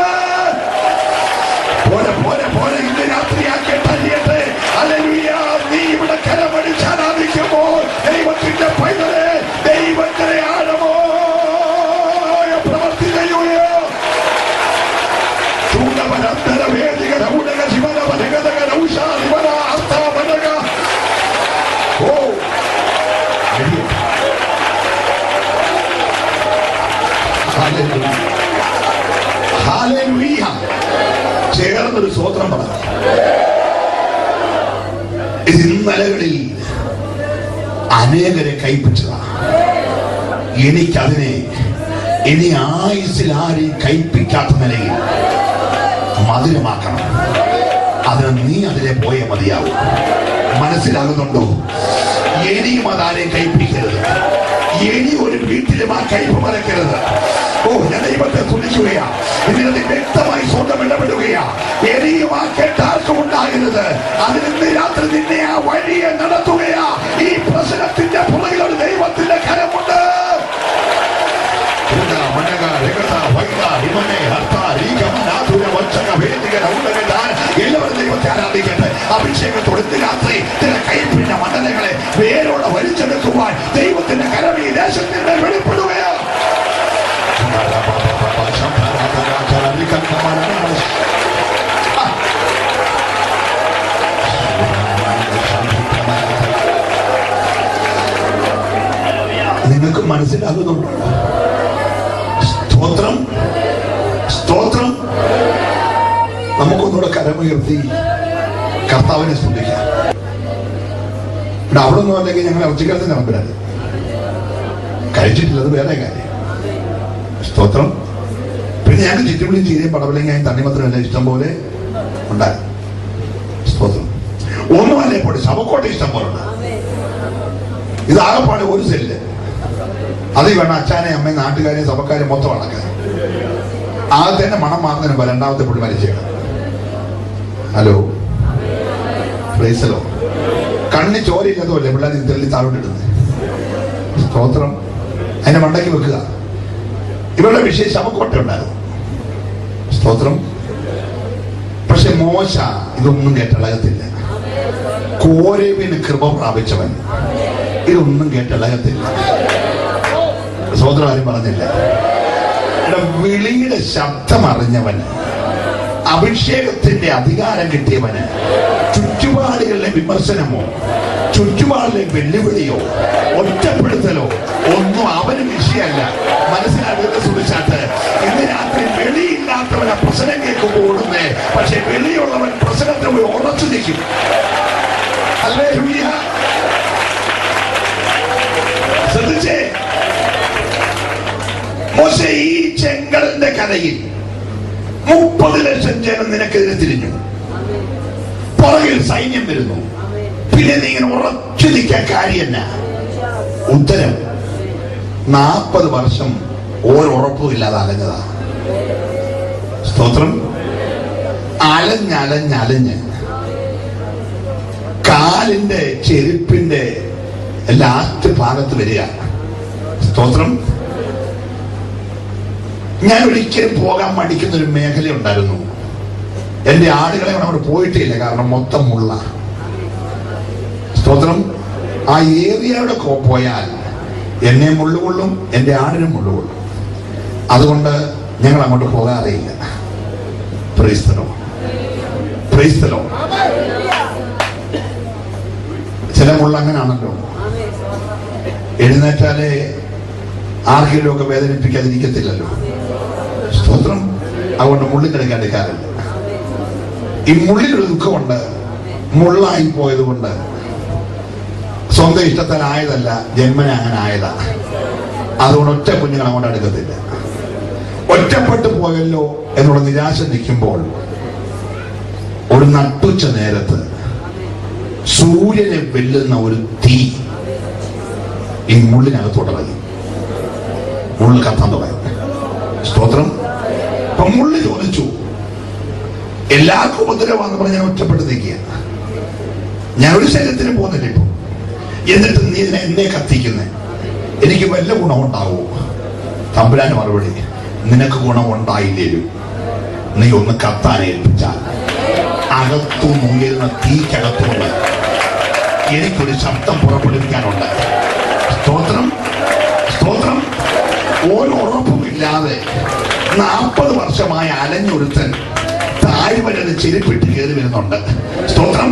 S1: പോലെ പോലെ പോലെ ഇന്ന് രാത്രിയാക്കട്ടെ. ഹല്ലേലൂയ. നീ ഇവിടെ കരമടിച്ച് ആരാധിക്കുമ്പോൾ ദൈവത്തിന്റെ പൈതലെ, ദൈവത്തിനെ ആഴമോ പ്രവർത്തി ചെയ്യുകയോ ചേർന്നൊരു സ്തോത്രം പറഞ്ഞു. ഇന്നലകളിൽ അനേകരെ കൈപ്പിച്ചതാ. എനിക്കതിനെ ഇനി ആയുസിൽ ആരെയും കൈപ്പിക്കാത്ത നിലയിൽ മധുരമാക്കണം. അതിന് നീ അതിലെ പോയേ മതിയാവും. മനസ്സിലാകുന്നുണ്ടോ? ഇനിയും അതാരെയും കൈപ്പിക്കരുത്. ഇനി ഒരു വീട്ടിലും ആ കൈപ്പ് മറക്കരുത്. ഞാൻ ദൈവത്തെ തുണിക്കുകയാ. ഇതിനത് വ്യക്തമായി സ്വന്തം ഇടപെടുകയാ. ഇനിയും ആ കെട്ടാർക്കും ഉണ്ടാകരുത്. അതിന് രാത്രി നിന്നെ ആ വഴിയെ നടത്തുകയാ. ഈ പ്രശ്നത്തിന്റെ പുറകിൽ ഒരു ദൈവത്തിന്റെ കരമുണ്ട്. എല്ലാവരും ദൈവത്തെ ആരാധിക്കട്ടെ. അഭിഷേകത്തോടെ രാത്രി ചില കൈപ്പിന്റെ മണ്ഡലങ്ങളെ വേരോടെ വലിച്ചെടുക്കുവാൻ ദൈവത്തിന്റെ കരം ഈ ദേശത്തിന്റെ വെളിപ്പെടുകയാണ്. നിങ്ങൾക്ക് മനസ്സിലാകുന്നുണ്ടോ? സ്തോത്രം, സ്തോത്രം. നമുക്കൊന്നുകൂടെ കരമുയർത്തി കർത്താവിനെ സ്തുതിക്കാം. അവിടെ ഒന്നും അല്ലെങ്കിൽ ഞങ്ങൾ ഇറച്ചിക്കരത്തിന് ഇറങ്ങരുത്. കഴിച്ചിട്ടില്ല, അത് വേറെ കാര്യം. സ്തോത്രം. പിന്നെ ഞങ്ങൾക്ക് ചുറ്റുപുള്ളി ചീരയും പടവലങ്ങയും തണ്ണിമത്തനും ഇഷ്ടം പോലെ ഉണ്ടായിരുന്നു. സ്തോത്രം. ഒന്നുമല്ലേ പോട്ടെ, ശവക്കോട്ട ഇഷ്ടം പോലെ ഉണ്ട്. ഇത് ആകെപ്പാട് ഒരു സെല്ല്. അതിൽ വേണം അച്ഛനെ അമ്മയും നാട്ടുകാരെയും സഭക്കാരെയും മൊത്തം അടക്കാൻ. ആദ്യത്തെ തന്നെ മണം മാറുന്നതിന് മുമ്പ് രണ്ടാമത്തെ പുള്ളി മരിച്ചേക്കാം. ഹലോ, പ്രൈസലോ. കണ്ണി ചോരയില്ലാത്തല്ലേ പിള്ളേർ തെള്ളി താഴോട്ടിടുന്നത്. സ്തോത്രം. അതിന്റെ മണ്ടയ്ക്ക് വെക്കുക. ഇവരുടെ വിഷയം ശവക്കോട്ട ഉണ്ടായിരുന്നു. സ്തോത്രം. പക്ഷെ മോശ ഇതൊന്നും കേട്ടിളകത്തില്ല. കോരേബിന് കൃപ പ്രാപിച്ചവൻ ഇതൊന്നും കേട്ടിളകത്തില്ല. സഹോദരൻ ആരും പറഞ്ഞില്ല. വിളിയുടെ ശബ്ദം അറിഞ്ഞവന്, അഭിഷേകത്തിന്റെ അധികാരം കിട്ടിയവന് ചുറ്റുപാടുകളിലെ വിമർശനമോ ചുറ്റുപാടിലെ വെല്ലുവിളിയോ ഒറ്റപ്പെടുത്തലോ ഒന്നും അവന് വിഷയമല്ല. മനസ്സിലാകുന്ന സുരക്ഷാത്ത് ഇന്ന് രാത്രി വെളിയില്ലാത്തവനെ പ്രശ്നം കേൾക്കുമ്പോൾ ഓടുന്നേ. പക്ഷെ വെളിയുള്ളവൻ പ്രശ്നത്തിൽ പോയി ഉറച്ചു നിൽക്കും. ഹല്ലേലൂയ. ശ്രദ്ധിച്ചേ. മോശേ, ഈ ചെങ്കടലിന്റെ കരയിൽ 30 ലക്ഷം ജനം നിനക്കെതിരെ തിരിഞ്ഞു. പുറകിൽ സൈന്യം വരുന്നു. പിന്നെ നീ ഇങ്ങനെ ഉറച്ചു നിൽക്കാൻ കാര്യമല്ല. ഉത്തരം, 40 വർഷം ഓരുറപ്പും ഇല്ലാതെ അലഞ്ഞതാ. സ്തോത്രം. അലഞ്ഞ് കാലിന്റെ ചെരുപ്പിന്റെ ലാസ്റ്റ് ഭാഗത്ത് വരിക. സ്തോത്രം. ഞാൻ ഒരിക്കലും പോകാൻ മടിക്കുന്ന ഒരു മേഖല ഉണ്ടായിരുന്നു. എന്റെ ആടുകളെ അവിടെ പോയിട്ടില്ല, കാരണം മൊത്തം മുള്ള. സ്തോത്രം. ആ ഏരിയയുടെ പോയാൽ എന്നെ മുള്ളുകൊള്ളും, എന്റെ ആടിനും മുള്ളുകൊള്ളും. അതുകൊണ്ട് ഞങ്ങൾ അങ്ങോട്ട് പോകാറില്ല. Price the lord, praise the Lord. ചില മുള്ള അങ്ങനാണല്ലോ, എഴുന്നേറ്റാലേ ആർക്കെങ്കിലും ഒക്കെ വേദനിപ്പിക്കാതിരിക്കത്തില്ലല്ലോ. സ്തോത്രം. അതുകൊണ്ട് മുള്ളിൽ കിടക്കാൻ എടുക്കാറില്ല. ഈ മുള്ളിലൊരു ദുഃഖമുണ്ട്. മുള്ളായി പോയത് കൊണ്ട് സ്വന്തം ഇഷ്ടത്തിനായതല്ല, ജന്മന അങ്ങനെ ആയതാ. അതുകൊണ്ട് ഒറ്റ കുഞ്ഞുങ്ങൾ അങ്ങോട്ട് എടുക്കത്തില്ല. ഒറ്റപ്പെട്ടു പോയല്ലോ എന്നുള്ള നിരാശ നിൽക്കുമ്പോൾ ഒരു നട്ടുച്ച നേരത്ത് സൂര്യനെ വെല്ലുന്ന ഒരു തീ ഈ മുള്ളിനകത്തോട്ട് ഇറങ്ങി. മുള്ളു കത്താൻ തുടങ്ങി. സ്തോത്രം. അപ്പൊ മുള്ളി ചോദിച്ചു, എല്ലാവർക്കും ഉപദ്രവമാണെന്ന് പറഞ്ഞ് ഞാൻ ഒറ്റപ്പെട്ട് നിൽക്കുക. ഞാൻ ഒരു ശരീരത്തിന് പോകുന്നില്ല ഇപ്പൊ. എന്നിട്ട് നീ എന്നെ കത്തിക്കുന്നേ, എനിക്ക് വല്ല ഗുണമുണ്ടാവോ? തമ്പുരാന്റെ മറുപടി, നിനക്ക് ഗുണമുണ്ടായില്ലേലും നീ ഒന്ന് കത്താൻ ഏൽപ്പിച്ചാൽ അകത്തു മുങ്ങിരുന്ന തീക്കകത്തുനിന്ന് എനിക്കൊരു ശബ്ദം പുറപ്പെടുവിക്കാനുണ്ട്. സ്തോത്രം, സ്തോത്രം. ഒരു ഉറപ്പുമില്ലാതെ 40 വർഷമായ അലഞ്ഞൊരുത്തൻ താഴ്വരന് ചെരുപ്പിട്ട് കയറി വരുന്നുണ്ട്. സ്തോത്രം.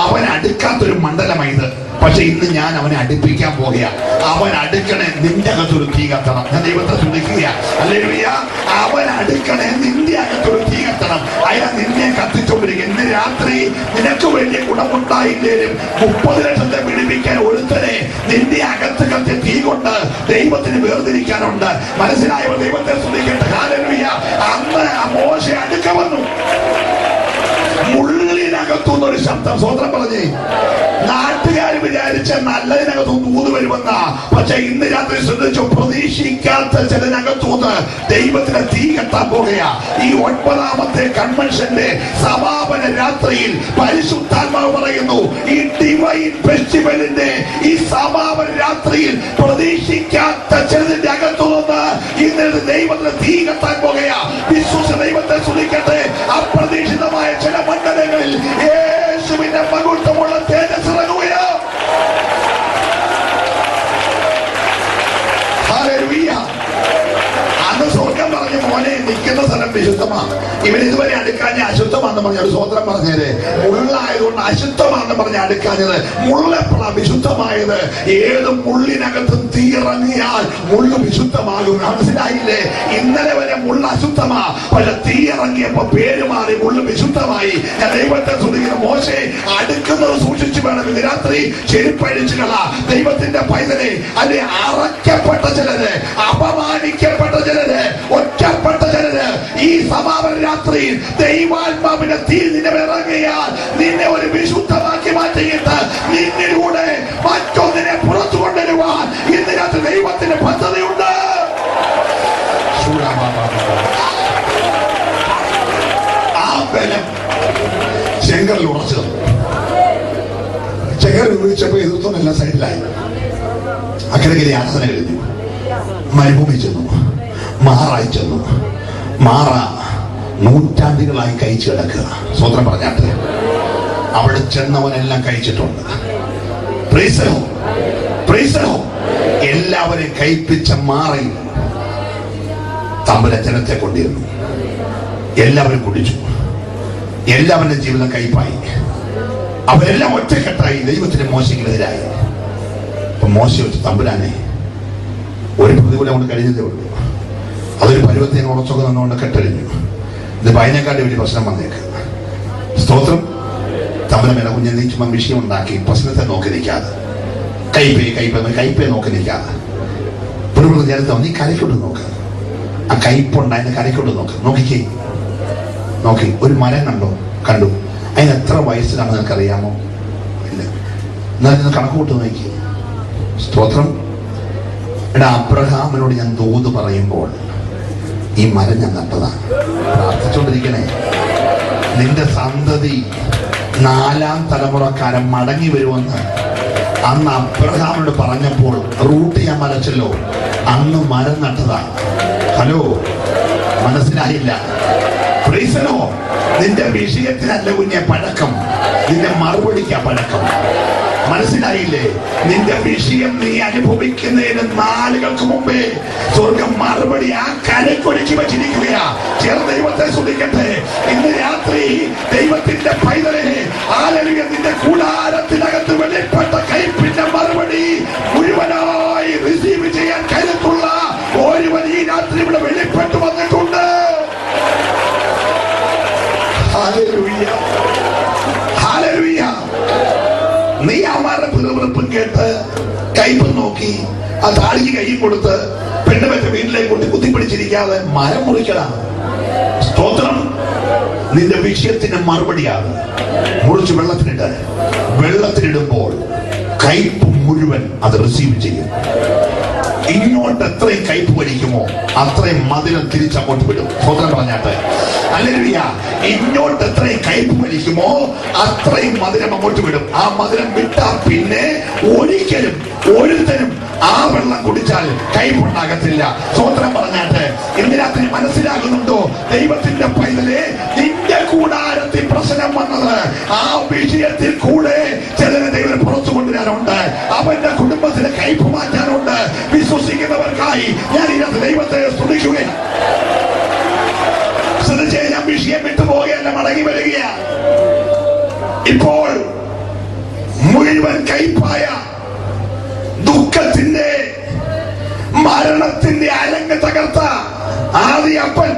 S1: അവൻ അടുക്കാത്തൊരു മണ്ഡലമായത്. പക്ഷെ ഇന്ന് ഞാൻ അവനെ അടുപ്പിക്കാൻ പോകുക. അവൻ അടുക്കണേ, നിന്റെ അകത്തൊരു തീ കത്തണം. ഞാൻ ദൈവത്തെ സ്തുതിക്കുക. ഹല്ലേലൂയ. അവൻ അടുക്കണേ, നിന്റെ അകത്തൊരു തീ കത്തണം. അയാൾ നിന്നെ കത്തിച്ചോണ്ടിരിക്കുക. ഇന്ന് രാത്രി നിനക്ക് വലിയ ഗുണമുണ്ടായില്ലേലും 30 ലക്ഷത്തെ പിടിപ്പിക്കാൻ ഒരുത്തനെ നിന്റെ അകത്ത് കത്തി തീ കൊണ്ട് ദൈവത്തിന് വേർതിരിക്കാനുണ്ട്. മനസ്സിലായവർ ദൈവത്തെ സ്തുതിക്കട്ടെ. ഹല്ലേലൂയ. അന്ന് മോശ അടുക്ക വന്നു. മുള്ളിനകത്തുനിന്നൊരു ശബ്ദം. സ്വതന്ത്രം പറഞ്ഞേ. നാട്ടുകാർ വിചാരിച്ച നല്ലതിനകത്തുനിന്ന് ഊത് വരുമെന്ന. പക്ഷെ ഇന്ന് രാത്രി ശ്രദ്ധിച്ചു, പ്രതീക്ഷിക്കാത്ത ചിലനകത്തുനിന്ന് ദൈവത്തിന് തീ കത്താൻ പോകുക. ഈ 9ാമത്തെ കൺവെൻഷന്റെ സമാപന രാത്രിയിൽ പരിശുദ്ധാത്മാവ് പറയുന്നു, ഈ ഡിവൈൻ ഫെസ്റ്റിവലിന്റെ ഈ സമാപന രാത്രിയിൽ പ്രതീക്ഷിക്കാത്ത ചിലതിന്റെ അകത്തുനിന്ന് ഇന്നലെ ദൈവത്തിന് തീ കത്താൻ പോകുക. വിശ്വസ ദൈവത്തെ സ്തുതിക്കട്ടെ. അപ്രതീക്ഷിതമായ ചില മണ്ഡലങ്ങളിൽ യേശുവിന്റെ മഹത്വമുള്ള തേജസ് ഇറങ്ങുകയാ. ഹല്ലേലൂയ. അന്ന് സ്വർഗം പറഞ്ഞു, മോനെ നിൽക്കുന്ന സ്ഥലം വിശുദ്ധമാണ്. ഇവൻ ഇതുവരെ അടുക്കാഞ്ഞ അശുദ്ധമാണെന്ന് പറഞ്ഞ ഒരു സ്വതന്ത്രം പറഞ്ഞത്. മുള്ളായതുകൊണ്ട് അശുദ്ധമാണെന്ന് പറഞ്ഞ അടുക്കാഞ്ഞത്. മുള്ളെപ്പോഴാ വിശുദ്ധമായത്? ഏത് മുള്ളിനകത്തും തീയിറങ്ങിയാൽ മുള്ളു വിശുദ്ധമാകും. മനസ്സിലായില്ലേ? ഇന്നലെ വരെ മുള്ള അശുദ്ധമാ, പക്ഷെ തീയിറങ്ങിയപ്പോ പേര് മാറി, മുള്ളു വിശുദ്ധമായി. ഞാൻ ദൈവത്തെ സ്തുതിക്കുന്നു. മോശെ അടുക്കുന്നത് സൂക്ഷിച്ചു വേണം. ഇന്ന് രാത്രി ചെരുപ്പഴിച്ചുകള. ദൈവത്തിന്റെ പൈതലെ, അല്ലെ അറയ്ക്കപ്പെട്ട ചിലര്, അപമാനിക്കപ്പെട്ട ചിലര്, ഒറ്റപ്പെട്ട ചിലര് ഈ സമാപന രാത്രിയിൽ ദൈവാത്മാവിന്റെ തീ നിന്നെ ഇറങ്ങിയാൽ നിന്നെ ഒരു വിശുദ്ധമാക്കി മാറ്റിയിട്ട് നിന്നിലൂടെ മറ്റൊന്നിനെ പുറത്തു കൊണ്ടുവരുവാൻ ഇന്ന് രാത്രി ദൈവത്തിന്റെ പദ്ധതിയുണ്ട്. ആ ബലം ചെങ്കറിൽ ഉറച്ചത്. ചെങ്കറിൽ ഉപയോഗിച്ചപ്പോ എതിർത്തൊന്നെല്ലാം സൈഡിലായി. അക്കരగిരി ആസന കഴിഞ്ഞു. മരുഭൂമി ചെന്നു. മാറായി ചെന്നു. മാറ നൂറ്റാണ്ടുകളായി കഴിച്ചു കിടക്കുക. സ്വതന്ത്രം പറഞ്ഞാട്ട് അവിടെ ചെന്നവനെല്ലാം കഴിച്ചിട്ടുണ്ട്. എല്ലാവരെയും കഴിപ്പിച്ച മാറയിൽ തമ്പുരാൻ ജനത്തെ കൊണ്ടിരുന്നു. എല്ലാവരും കുടിച്ചു. എല്ലാവരുടെ ജീവിതം കയ്പായി. അവരെല്ലാം ഒറ്റക്കെട്ടായി ദൈവത്തിന് മോശയ്ക്കെതിരായി. അപ്പൊ മോശ വെച്ച്, തമ്പുരാനെ ഒരു പ്രതികൂലം കൊണ്ട് കഴിഞ്ഞതേ ഉള്ളൂ. അതൊരു പരുവത്തെ ഉറച്ചൊക്കെ നിന്നുകൊണ്ട് കെട്ടഴിഞ്ഞു. ഇത് അതിനെക്കാട്ടി വലിയ പ്രശ്നം വന്നേക്ക്. സ്തോത്രം. തമ്പുരാൻ വേണ്ട കുഞ്ഞെ, നീ ചുമ്മാ വിഷയം ഉണ്ടാക്കി പ്രശ്നത്തെ നോക്കി നിൽക്കാതെ, കയ്പേ നോക്കി നിൽക്കാതെ ഒരു ജനത്തെ നീ കരയ്ക്കോട്ട് നോക്ക്. ആ കയ്പുണ്ടായതിന്റെ കരയ്ക്കോട്ട് നോക്ക്. നോക്കി ഒരു മരം കണ്ടു. അതിന് എത്ര വയസ്സിലാണ് നിനക്കറിയാമോ? ഇല്ല. എന്നാലും കണക്ക് കൂട്ട് നോക്കി. സ്തോത്രം. എടാ, അബ്രഹാമിനോട് ഞാൻ ദൂത് പറയുമ്പോൾ ഈ മരം ഞാൻ നട്ടതാണ്. പ്രാർത്ഥിച്ചുകൊണ്ടിരിക്കണേ. നിന്റെ സന്തതി 4ാം തലമുറക്കാരൻ മടങ്ങി വരുമെന്ന് അന്ന് അബ്രഹാമിനോട് പറഞ്ഞപ്പോൾ റൂട്ട് ഞാൻ മരച്ചല്ലോ. അന്ന് മരം നട്ടതാ. ഹലോ, മനസ്സിലായില്ല? പ്രീസനോ, നിന്റെ വിഷയത്തിനല്ല കുഞ്ഞെ പഴക്കം, നിന്റെ മറുപടിക്കാ പഴക്കം. മനസ്സിലായില്ലേ? നിന്റെ വിഷയം നീ അനുഭവിക്കുന്നതിന് നാളുകൾക്ക് മുമ്പേ സ്വർഗം മറുപടി ആ കരക്കൊരുക്കി വെച്ചിരിക്കുകയാ. ചേർന്ന് ദൈവത്തെ സ്തുതിക്കട്ടെ. ഇന്ന് രാത്രി ദൈവത്തിന്റെ പൈതലെ, ഹല്ലേലൂയ, നിന്റെ കൂടാരത്തിനകത്ത് വെളിപ്പെട്ട കൈപ്പിന്റെ മറുപടി മുഴുവനായി റിസീവ് ചെയ്യാൻ കരുത്തുള്ള ഒരുവൻ ഈ രാത്രി ഇവിടെ വെളിപ്പെട്ടു വന്നിട്ടുണ്ട്. Hallelujah, hallelujah. നീ അവരുടെ പിറുപിറുപ്പും കേട്ട് കൈപ്പും നോക്കി ആ താളിക്ക് കൈ കൊടുത്ത് പെണ്ണുമറ്റ വീട്ടിലേക്ക് കൊണ്ട് കുത്തിപ്പിടിച്ചിരിക്കാതെ മരം മുറിക്കലാണ്. സ്തോത്രം. നിന്റെ വിഷയത്തിന് മറുപടിയാണ്. മുറിച്ച് വെള്ളത്തിലിടുമ്പോൾ കയ്പ് മുഴുവൻ അത് റിസീവ് ചെയ്യും. ഇങ്ങോട്ട് എത്രയും കയ്പ് വലിക്കുമോ അത്രയും മധുരം തിരിച്ചങ്ങോട്ട് വിടും. സ്വന്തം പറഞ്ഞാട്ടെ ഹല്ലേലൂയ. ഇങ്ങോട്ട് എത്രയും കയ്പ് വലിക്കുമോ അത്രയും മധുരം അങ്ങോട്ട് വിടും. ആ മധുരം വിട്ടാൽ പിന്നെ ഒരിക്കലും ഒരുത്തനും ആ വെള്ളം കുടിച്ചാൽ കയ്പുണ്ടാകത്തില്ല. സ്വന്തം പറഞ്ഞാട്ടെ ഇന്ന് രാത്രി മനസ്സിലാകുന്നുണ്ടോ? ദൈവത്തിന്റെ പൈതലേ, നിന്റെ കൂടാരത്തിൽ പ്രശ്നം വന്നത് ആ വിഷയത്തിൽ കൂടെ ചിലരെ ദൈവം പുറത്തു കൊണ്ടുവരാനുണ്ട്. അവന്റെ കുടുംബത്തിലെ കയ്പ് മാറ്റാനുണ്ട്. വിശ്വസിക്കുന്നവർക്കായി ഞാൻ ഇതിനകത്ത് ദൈവത്തെ സ്തുതിക്കുകയാണ്. ഞാൻ വിഷയം വിട്ടുപോകുകയല്ല, മടങ്ങി വരികയാണ്. ഇപ്പോൾ മുഴുവൻ കയ്പായ ദുഃഖത്തിന്റെ മരണത്തിന്റെ അരങ്ങ് തകർത്ത ആദ്യ അപ്പൻ,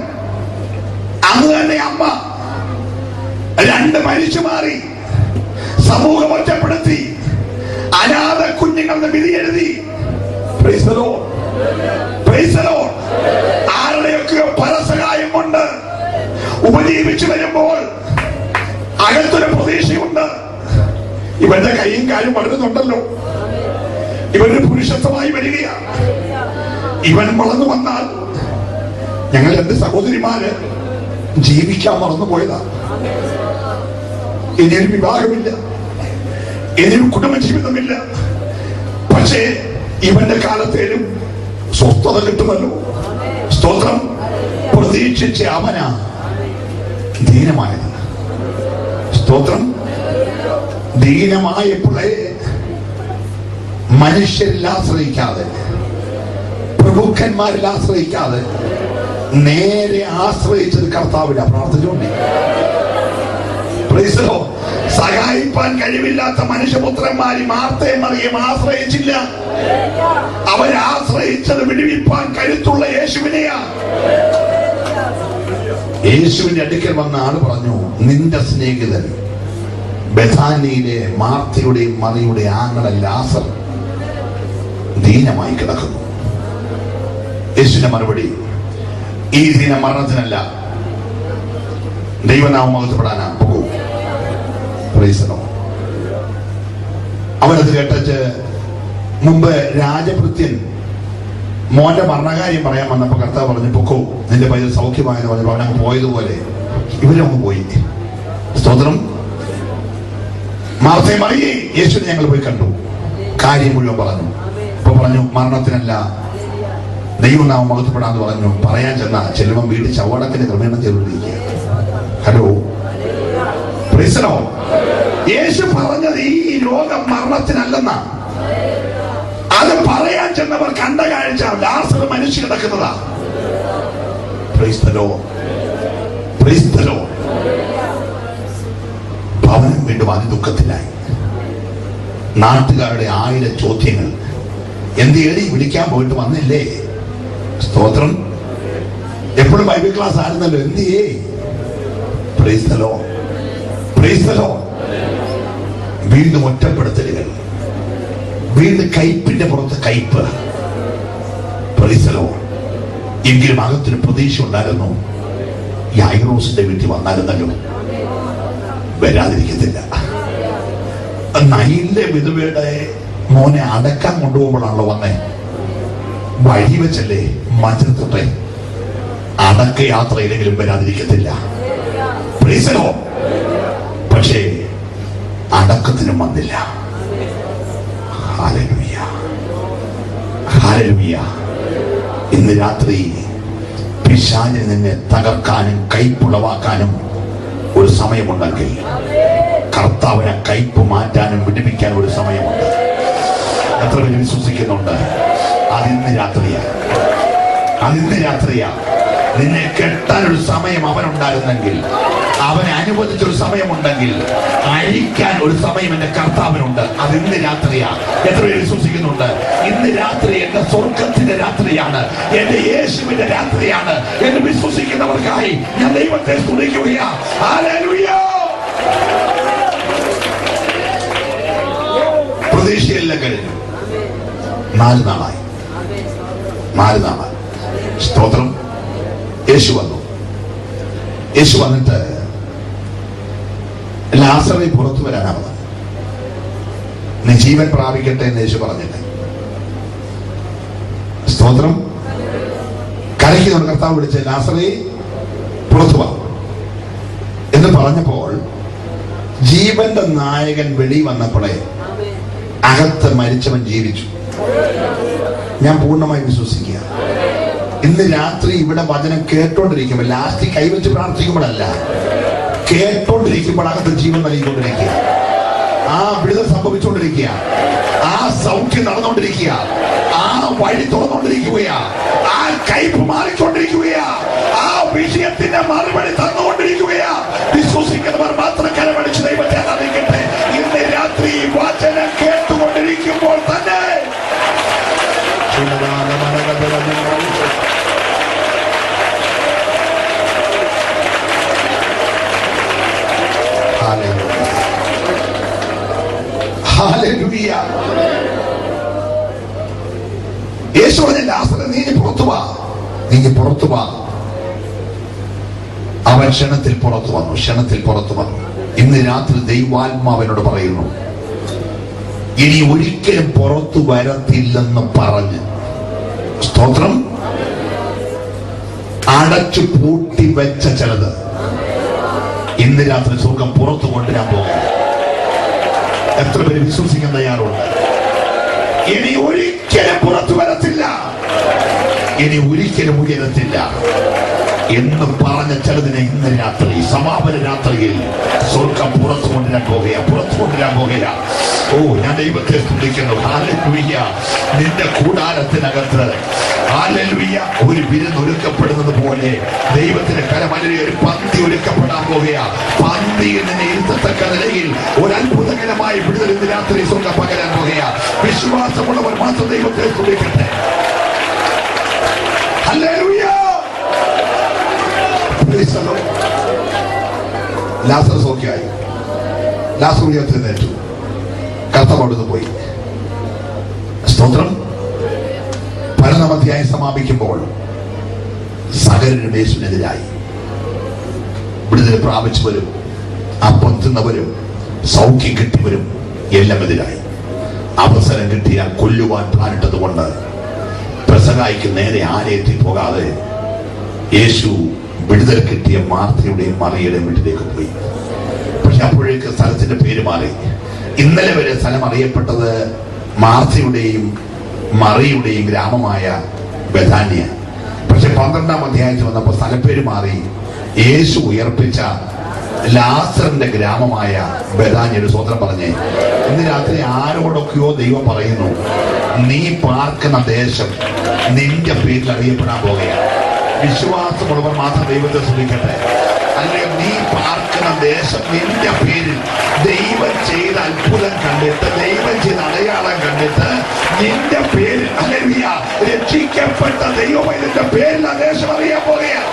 S1: അന്ന് തന്നെ അമ്മ, രണ്ട് മരിച്ചു മാറി, സമൂഹം ഒറ്റപ്പെടുത്തി, അനാഥ കുഞ്ഞുങ്ങളുടെ വിധി എഴുതി. ആരുടെയൊക്കെയോ പരസഹായം കൊണ്ട് ഉപജീവിച്ചു വരുമ്പോൾ അകത്തൊരു പ്രതീക്ഷയുണ്ട്. ഇവന്റെ കൈയും കാലും വളരുന്നുണ്ടല്ലോ, ഇവന്റെ പുരുഷത്വമായി വരികയാണ്. ഇവൻ വളർന്നു വന്നാൽ ഞങ്ങൾ രണ്ട് സഹോദരിമാര് ജീവിക്കാൻ മറന്നുപോയതാ. ഇനിയൊരു വിവാഹമില്ല, ഇനിയൊരു കുടുംബജീവിതമില്ല. പക്ഷേ ഇവന്റെ കാലത്തേലും സ്വസ്ഥത കിട്ടുമല്ലോ. സ്തോത്രം. പ്രതീക്ഷിച്ച അവനാ ദീനമായത്. സ്തോത്രം. ദീനമായപ്പോഴേ മനുഷ്യരിൽ ആശ്രയിക്കാതെ, പ്രഭുക്കന്മാരിൽ ആശ്രയിക്കാതെ നേരെ ആശ്രയിച്ചത് കർത്താവില്ല. പ്രാർത്ഥിച്ചോണ്ടേ. സഹായിപ്പാൻ കഴിവില്ലാത്ത മനുഷ്യപുത്രന്മാരും മാർത്തയും മറിയയും ആശ്രയിച്ചില്ല. അവരാശ്രയിച്ചത് വിടുവിപ്പാൻ കരുത്തുള്ള യേശുവിനെയാ. യേശുവിന്റെ അടുക്കൽ വന്ന ആള് പറഞ്ഞു, നിന്റെ സ്നേഹിതൻ ബഥാനിയിലെ മാർത്തയുടെയും മറിയുടെ ആങ്ങള ലാസർ ദീനമായി കിടക്കുന്നു. യേശുവിന്റെ മറുപടി, ഈ ദീന മരണത്തിനല്ല, ദൈവനാമം മഹത്വപ്പെടാനാ. പോകും. അവനത് കേട്ടച്ച് മുമ്പ് രാജഭൃത്യൻ മോന്റെ മരണകാര്യം പറയാൻ വന്നപ്പോ കർത്താവ് പറഞ്ഞു, പൊക്കോ, നിന്റെ പൈതൽ സൗഖ്യമായെന്ന് പറഞ്ഞപ്പോ അവനങ്ങ് പോയതുപോലെ ഇവരങ്ങ് പോയി. സ്തോത്രം. മാർത്തയെ മറിയേ യേശുവിനെ ഞങ്ങൾ പോയി കണ്ടു, കാര്യം മുഴുവൻ പറഞ്ഞു. അപ്പൊ പറഞ്ഞു, മരണത്തിനല്ല, ദൈവനാമം മഹത്വപ്പെടാന്ന് പറഞ്ഞു. പറയാൻ ചെല്ലുമ്പം വീട് ചവടക്കിന്റെ ക്രമേണം ചെയ്തുകൊണ്ടിരിക്കുക. ഹലോ. യേശു പറഞ്ഞത് ഈ രോഗം മരണത്തിനല്ലെന്നാ. അത് പറയാൻ ചെന്നവർ കണ്ട കാഴ്ച ലാസർ മരിച്ചു കിടക്കുന്നതാ. ഭവനം വീണ്ടും അതിദുഃഖത്തിലായി. നാട്ടുകാരുടെ 1000 ചോദ്യങ്ങൾ. എന്തേടി വിളിക്കാൻ പോയിട്ട് വന്നില്ലേ? സ്തോത്രം. എപ്പോഴും ബൈബിൾ ക്ലാസ് ആയിരുന്നല്ലോ. എന്തിയേ? വീണ്ടും ഒറ്റപ്പെടുത്തലുകൾ, വീണ്ടും കയ്പിന്റെ പുറത്ത് കയ്പ്. എങ്കിലും അകത്തൊരു പ്രതീക്ഷ ഉണ്ടായിരുന്നു. യായിറോസിന്റെ വീട്ടിൽ വന്നായിരുന്നല്ലോ, വരാതിരിക്കത്തില്ല. നയിലെ വിധവയുടെ മോനെ അടക്കാൻ കൊണ്ടുപോകുമ്പോഴാണല്ലോ വന്നേ. വഴി വെച്ചല്ലേ മഞ്ചത്തെ അടക്ക യാത്രയിലെങ്കിലും വരാതിരിക്കത്തില്ല. പക്ഷേ അടക്കത്തിനും വന്നില്ല. Hallelujah, hallelujah. ഇന്ന് രാത്രി പിശാചിനെ നിന്നെ തകർക്കാനും കയ്പുളവാക്കാനും ഒരു സമയമുണ്ടെങ്കിൽ കർത്താവിനെ കയ്പ് മാറ്റാനും വിടുവിക്കാൻ ഒരു സമയമുണ്ട്. എത്ര പേര് വിശ്വസിക്കുന്നുണ്ട്? അതിന്ന് രാത്രിയാ. നിന്നെ കെട്ടാൻ ഒരു സമയം അവനുണ്ടായിരുന്നെങ്കിൽ, അവനെ അനുവദിച്ചൊരു സമയമുണ്ടെങ്കിൽ, അഴിക്കാൻ ഒരു സമയം എന്റെ കർത്താവിനുണ്ട്. അത് ഇന്ന് രാത്രിയാ. എത്ര പേര് വിശ്വസിക്കുന്നുണ്ട്? ഇന്ന് രാത്രി എന്റെ സ്വർഗത്തിന്റെ രാത്രിയാണ്, എന്റെ യേശുവിന്റെ രാത്രിയാണ് എന്ന് വിശ്വസിക്കുന്നവർക്കായി ഞാൻ ദൈവത്തെ സ്തുതിക്കുകയാണ്. ഹല്ലേലൂയ. പ്രതീക്ഷയെല്ലാം കഴിഞ്ഞു. 4 നാളായി. സ്തോത്രം. യേശു വന്നിട്ട് ലാസറെ പുറത്തു വരാനാ പറഞ്ഞത്. നീ ജീവൻ പ്രാപിക്കട്ടെ എന്ന് യേശു പറഞ്ഞില്ലേ? സ്തോത്രം. കരയ്ക്ക് കർത്താവ് വിളിച്ച് ലാസറെ പുറത്തു വാ എന്ന് പറഞ്ഞപ്പോൾ ജീവന്റെ നായകൻ വെളി വന്നപ്പോഴേ അകത്ത് മരിച്ചവൻ ജീവിച്ചു. ഞാൻ പൂർണ്ണമായി വിശ്വസിക്കുക. ഇന്ന് രാത്രി ഇവിടെ വചനം കേട്ടോണ്ടിരിക്കുമ്പോൾ, ലാസ്റ്റ് കൈവച്ച് പ്രാർത്ഥിക്കുമ്പോഴല്ല, കേട്ടോണ്ടിരിക്കുമ്പോൾ അകത്ത് ജീവൻ നൽകിക്കൊണ്ടിരിക്കുക, ആ വിടുതൽ സംഭവിച്ചുകൊണ്ടിരിക്കുക, ആ സൗഖ്യം നടന്നുകൊണ്ടിരിക്കുക, ആ വഴി തുറന്നുകൊണ്ടിരിക്കുകയാ, ആ കയ്പ് മാറിക്കൊണ്ടിരിക്കുകയാ, ആ വിഷയത്തിന്റെ മറുപടി തന്നുകൊണ്ടിരിക്കുകയാ. വിശ്വസിക്കുന്നവർ മാത്രം കരമടിച്ച് ദൈവത്തെ അറിയിക്കട്ടെ. ഇന്ന് രാത്രി വചനം കേട്ടുകൊണ്ടിരിക്കുമ്പോൾ തന്നെ യേശു പറഞ്ഞ ലാസറേ നീ പുറത്തു വാ, നീ പുറത്തു വാ. അവൻ ക്ഷണത്തിൽ പുറത്തു വന്നു, ക്ഷണത്തിൽ പുറത്തു വന്നു. ഇന്ന് രാത്രി ദൈവാത്മാവനോട് പറയുന്നു, ഇനി ഒരിക്കലും പുറത്തു വരത്തില്ലെന്ന് പറഞ്ഞ്, സ്തോത്രം, അടച്ചു പൂട്ടി വെച്ച ചിലത് ഇന്ന് രാത്രി സ്വർഗം പുറത്തു കൊണ്ടുവരാൻ പോകുക. എത്ര പേര് വിശ്വസിക്കാൻ തയ്യാറുണ്ട്? ഇനി ഒരിക്കലും പുറത്തു വരത്തില്ല, ഇനി ഒരിക്കലും ഉയരത്തില്ല എന്ന് പറഞ്ഞ ചിലതിനെ ഇന്ന് രാത്രി, സമാപന രാത്രിയിൽ സ്വർഗം പുറത്തു കൊണ്ടുവരാൻ പോകുക, പുറത്തു കൊണ്ടുവരാൻ പോകുക. ഓ, ഞാൻ ദൈവത്തെ സ്തുതിക്കുന്നു. ഹല്ലേലൂയ. നിന്റെ കൂടാരത്തിനകത്ത് ഹല്ലേലൂയ ഒരു വിരുന്ന് ഒരുക്കപ്പെടുന്നത് പോലെ ദൈവത്തിന്റെ കരമലയിൽ ഒരു പന്തി ഒരുക്കപ്പെടാൻ പോകുക. പന്തിയിൽ നിന്നെ ഇരുത്തത്തക്ക നിലയിൽ ഒരു അത്ഭുതകരമായ വിടുതൽ ഇന്ന് രാത്രി സ്വർഗം പകരാൻ പോകുക. വിശ്വാസമുള്ളവർ മാത്രം ദൈവത്തെ സ്തുതിക്കട്ടെ. ഹല്ലേലൂയ. ലാസർ സൗഖ്യമായി, ലാസർ ഉയർത്തെഴുന്നേറ്റു, കർത്താവ് അവിടുന്ന് പോയി. സ്തോത്രം. 12-ാം അധ്യായം സമാപിക്കുമ്പോൾ സകലരും യേശുവിനെതിരായി. വിടുതൽ പ്രാപിച്ചവരും അപ്പം തിന്നവരും സൗഖ്യം കിട്ടിയവരും എല്ലാം എതിരായി. അവസരം കിട്ടിയാൽ കൊല്ലുവാൻ പ്ലാനിട്ടത് കൊണ്ട് പെസഹായ്ക്ക് നേരെ ആലയത്തിൽ പോകാതെ യേശു വിടുതൽ കിട്ടിയ മാർത്തയുടെയും മറിയുടെയും വീട്ടിലേക്ക് പോയി. പക്ഷെ അപ്പോഴേക്ക് സ്ഥലത്തിന്റെ പേര് മാറി. ഇന്നലെ വരെ സ്ഥലം അറിയപ്പെട്ടത് മാർത്തയുടെയും മറിയുടെയും ഗ്രാമമായ ബഥാന്യ. പക്ഷെ 12-ാം അധ്യായത്തിൽ വന്നപ്പോൾ സ്ഥലപ്പേര് മാറി. യേശു ഉയർപ്പിച്ച ലാസറിന്റെ ഗ്രാമമായ ബഥാന്യയുടെ സ്വതന്ത്രം പറഞ്ഞേ. ഇന്ന് രാത്രി ആരോടൊക്കെയോ ദൈവം പറയുന്നു, നീ പാർക്കുന്ന ദേശം നിന്റെ പേരിൽ അറിയപ്പെടാൻ പോകുകയാണ്. വിശ്വാസമുള്ളവർ മാത്രം ദൈവത്തെ സ്തുതിക്കട്ടെ. അല്ലെങ്കിൽ നീ പാർക്കുന്ന ദേശം നിന്റെ പേരിൽ ദൈവം ചെയ്ത അത്ഭുതം കണ്ടിട്ട്, ദൈവം ചെയ്ത അടയാളം കണ്ടിട്ട് നിന്റെ പേരിൽ ഹല്ലേലൂയ രക്ഷിക്കപ്പെട്ട ദൈവം ഇതിന്റെ പേരിൽ ആ ദേശം അറിയാൻ പോകുകയാണ്.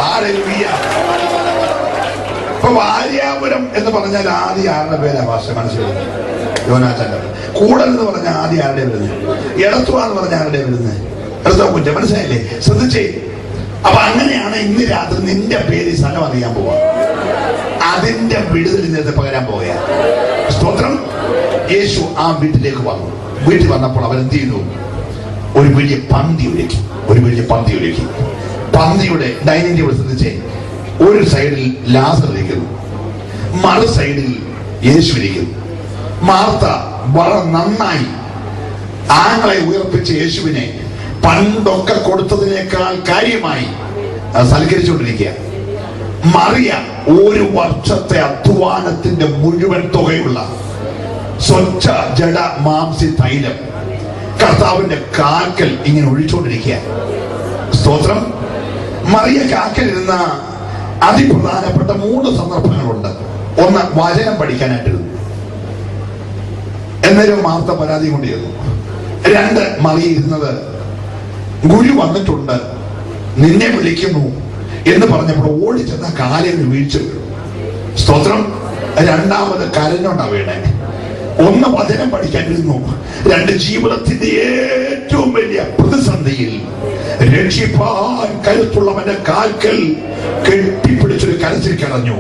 S1: ഹല്ലേലൂയ. ഇപ്പൊ വാര്യാപുരം എന്ന് പറഞ്ഞാൽ ആദ്യം ആരുടെ പേരാ ഭാഷ മനസ്സിലായി? യോനാച്ചാന്റെ. കൂടൽ എന്ന് പറഞ്ഞാൽ ആദ്യം ആരുടെ വരുന്നത്? എടത്തുവ എന്ന് പറഞ്ഞാൽ ആരുടെ വരുന്നത്? എടത്തുവ കുറ്റം. മനസ്സിലായില്ലേ? ശ്രദ്ധിച്ചേ. അപ്പൊ അങ്ങനെയാണ് ഇന്ന് രാത്രി നിന്റെ പേര് സ്ഥലം അറിയാൻ പോവാ. അതിന്റെ വിടുതൽ ഇന്നത്തെ പകരാൻ പോവുക. സ്തോത്രം. യേശു ആ വീട്ടിലേക്ക് വന്നു. വീട്ടിൽ വന്നപ്പോൾ അവരെന്ത് ചെയ്തു? ഒരു വലിയ പന്തി ഒരുക്കി, ഒരു വലിയ പന്തി ഒരുക്കി. പന്തിയുടെ ഡൈനിങ് ടേബിൾ ശ്രദ്ധിച്ചേ. ഒരു സൈഡിൽ ലാസർ ഇരിക്കുന്നു, മറു സൈഡിൽ യേശു ഇരിക്കുന്നു. മാർത്ത വളരെ നന്നായി ആങ്ങളെ ഉയർപ്പിച്ച യേശുവിനെ പണ്ടൊക്കെ കൊടുത്തതിനേക്കാൾ കാര്യമായി സൽക്കരിച്ചുകൊണ്ടിരിക്കുക. മറിയ ഒരു വർഷത്തെ അധ്വാനത്തിന്റെ മുഴുവൻ തുകയുള്ള സ്വച്ഛ ജഡ മാംസി തൈലം കർത്താവിന്റെ കാൽക്കൽ ഇങ്ങനെ ഒഴിച്ചുകൊണ്ടിരിക്കുക. സ്തോത്രം. മറിയ കാൽക്കലിരുന്ന അതിപ്രധാനപ്പെട്ട 3 സന്ദർഭങ്ങളുണ്ട്. ഒന്ന്, വചനം പഠിക്കാനായിട്ടിരുന്നു. എന്നേരം മാർത്ത പരാതി കൊണ്ടിരുന്നു. 2, മറിയ ഇരുന്നത് ഗുരു വന്നിട്ടുണ്ട്, നിന്നെ വിളിക്കുന്നു എന്ന് പറഞ്ഞപ്പോൾ ഓടിച്ചെന്ന കാലിന് വീഴ്ച വീഴും. സ്തോത്രം. 2ാമത് കരഞ്ഞോണ്ടാ വീണേ. ഒന്ന് വചനം പഠിക്കാനിരുന്നു, രണ്ട് ജീവിതത്തിന്റെ ഏറ്റവും വലിയ പ്രതിസന്ധിയിൽ രക്ഷിപ്പാൻ കരുത്തുള്ളവന്റെ കാൽക്കൽ കെട്ടിപ്പിടിച്ചൊരു കരച്ചിൽ കളഞ്ഞു.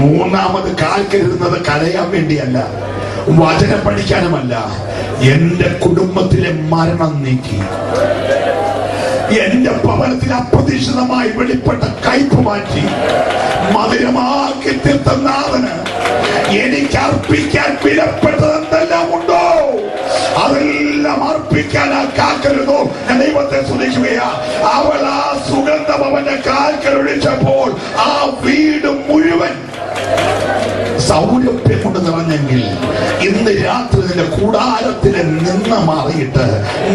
S1: മൂന്നാമത് കാൽക്കരുന്നത് കരയാൻ വേണ്ടിയല്ല, വചനം പഠിക്കാനുമല്ല, എന്റെ കുടുംബത്തിലെ മരണം നീക്കി, എന്റെ ഭവനത്തിൽ അപ്രതീക്ഷിതമായി വെളിപ്പെട്ട കയ്പ് മാറ്റി മധുരമാക്കി തീർത്തനാഥന് എനിക്ക് അർപ്പിക്കാൻ വിലപ്പെട്ടത് എന്തെല്ലാം ഉണ്ടോ അതെല്ലാം അർപ്പിക്കാൻ ആ കാൽക്കരുതോ. ഞാൻ ദൈവത്തെ സ്തുതിക്കുകയാ. അവൾ ആ സുഗന്ധം അവന്റെ കാൽക്കൽ ഒഴിച്ചപ്പോൾ ആ വീട് മുഴുവൻ സൗരഭ്യം കൊണ്ട് നിറഞ്ഞെങ്കിൽ ഇന്ന് രാത്രി നിന്റെ കൂടാരത്തിലെ നിന്ന് മാറിയിട്ട്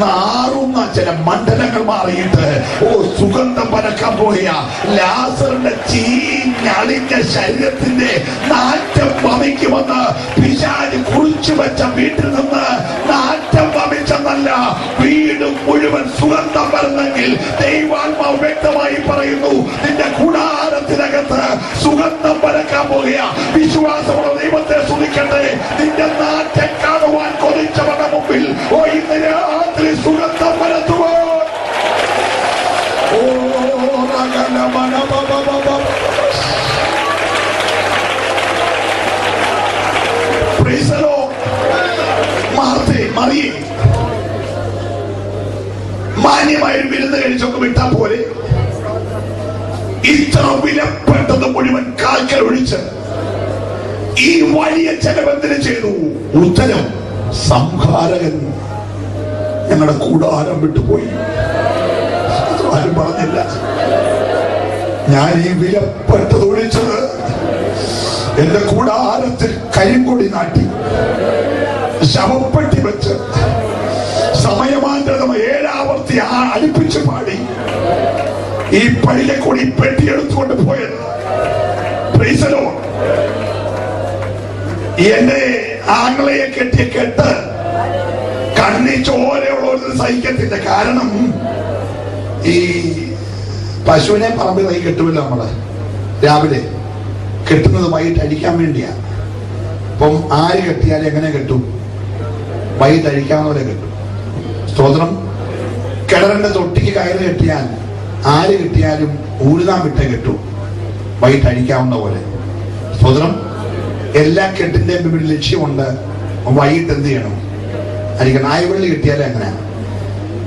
S1: നാറുന്ന ചില മണ്ഡലങ്ങൾ മാറിയിട്ട് സുഗന്ധം പരക്കാൻ പോയ ലാസറിന്റെ ചീഞ്ഞളിഞ്ഞ ശരീരത്തിന്റെ നാറ്റം വമിക്കുമെന്ന് പിശാച് കുറിച്ചു വെച്ച വീട്ടിൽ നിന്ന് നാറ്റം വമിച്ചെന്നല്ല, വീട് മുഴുവൻ സുഗന്ധം വരുന്നെങ്കിൽ ദൈവാത്മാവ് വ്യക്തമായി പറയുന്നു, നിന്റെ കൂടാരത്തിനകത്ത് സുഗന്ധം പരക്കാൻ പോകുക. വിശ്വാസമുള്ള ദൈവത്തെ സ്തുതിക്കട്ടെ. നിന്റെ നാറ്റം കാണുവാൻ കൊതിച്ചവരുടെ മുമ്പിൽ ഇന്ന് രാത്രി സുഗന്ധം പരത്തുവാൻ മാന്യമായൊരു വിരുന്ന് കഴിച്ചൊക്കെ വിട്ടാ പോലെ ഇത്ര വിലപ്പെട്ടത് മുഴുവൻ കാൽക്കൽ ഒഴിച്ച് ഈ വലിയ ചെലവെന്തിന് ചെയ്തു? ഉത്തരം, സംഹാരകൻ ഞങ്ങളുടെ കൂടാരം വിട്ടുപോയി. ആരും പറഞ്ഞില്ല. ഞാൻ ഈ വിലപ്പെട്ടത് ഒഴിച്ചത് എന്റെ കൂടാരത്തിൽ കരിങ്കൊടി നാട്ടി ശവപ്പെട്ടി വെച്ച് സമയമാന്തരം 7 ആവർത്തി അടുപ്പിച്ച് പാടി ഈ പള്ളിയെ കൂടി പെട്ടി എടുത്തുകൊണ്ട് പോയത്. Price the Lord. എന്റെ ആങ്ങളയെ കെട്ടിയ കെട്ട് കണ്ണി ചോരയുള്ളവർക്ക് സഹിക്കത്തില്ല. കാരണം ഈ പശുവിനെ പറമ്പിൽ കൈ കെട്ടുമല്ലോ നമ്മള്, രാവിലെ കെട്ടുന്നത് വൈകിട്ട് അടിക്കാൻ വേണ്ടിയാ. അപ്പം ആര് കെട്ടിയാലും എങ്ങനെ കെട്ടും? വൈകിട്ട് അടിക്കാവുന്നവരെ കെട്ടും. സ്തോത്രം. കിണറിന്റെ തൊട്ടിക്ക് കയറ് കെട്ടിയാൽ ആര് കെട്ടിയാലും ഊരുതാൻ വിട്ടേ കെട്ടും, വൈകിട്ട് അടിക്കാവുന്ന പോലെ. സ്തോത്രം. എല്ലാ കെട്ടിന്റെ പിന്നിൽ ലക്ഷ്യമുണ്ട്. വൈകിട്ട് എന്ത് ചെയ്യണം? അടിക്കണം. ആയവള്ളി കിട്ടിയാലേ അങ്ങനെ.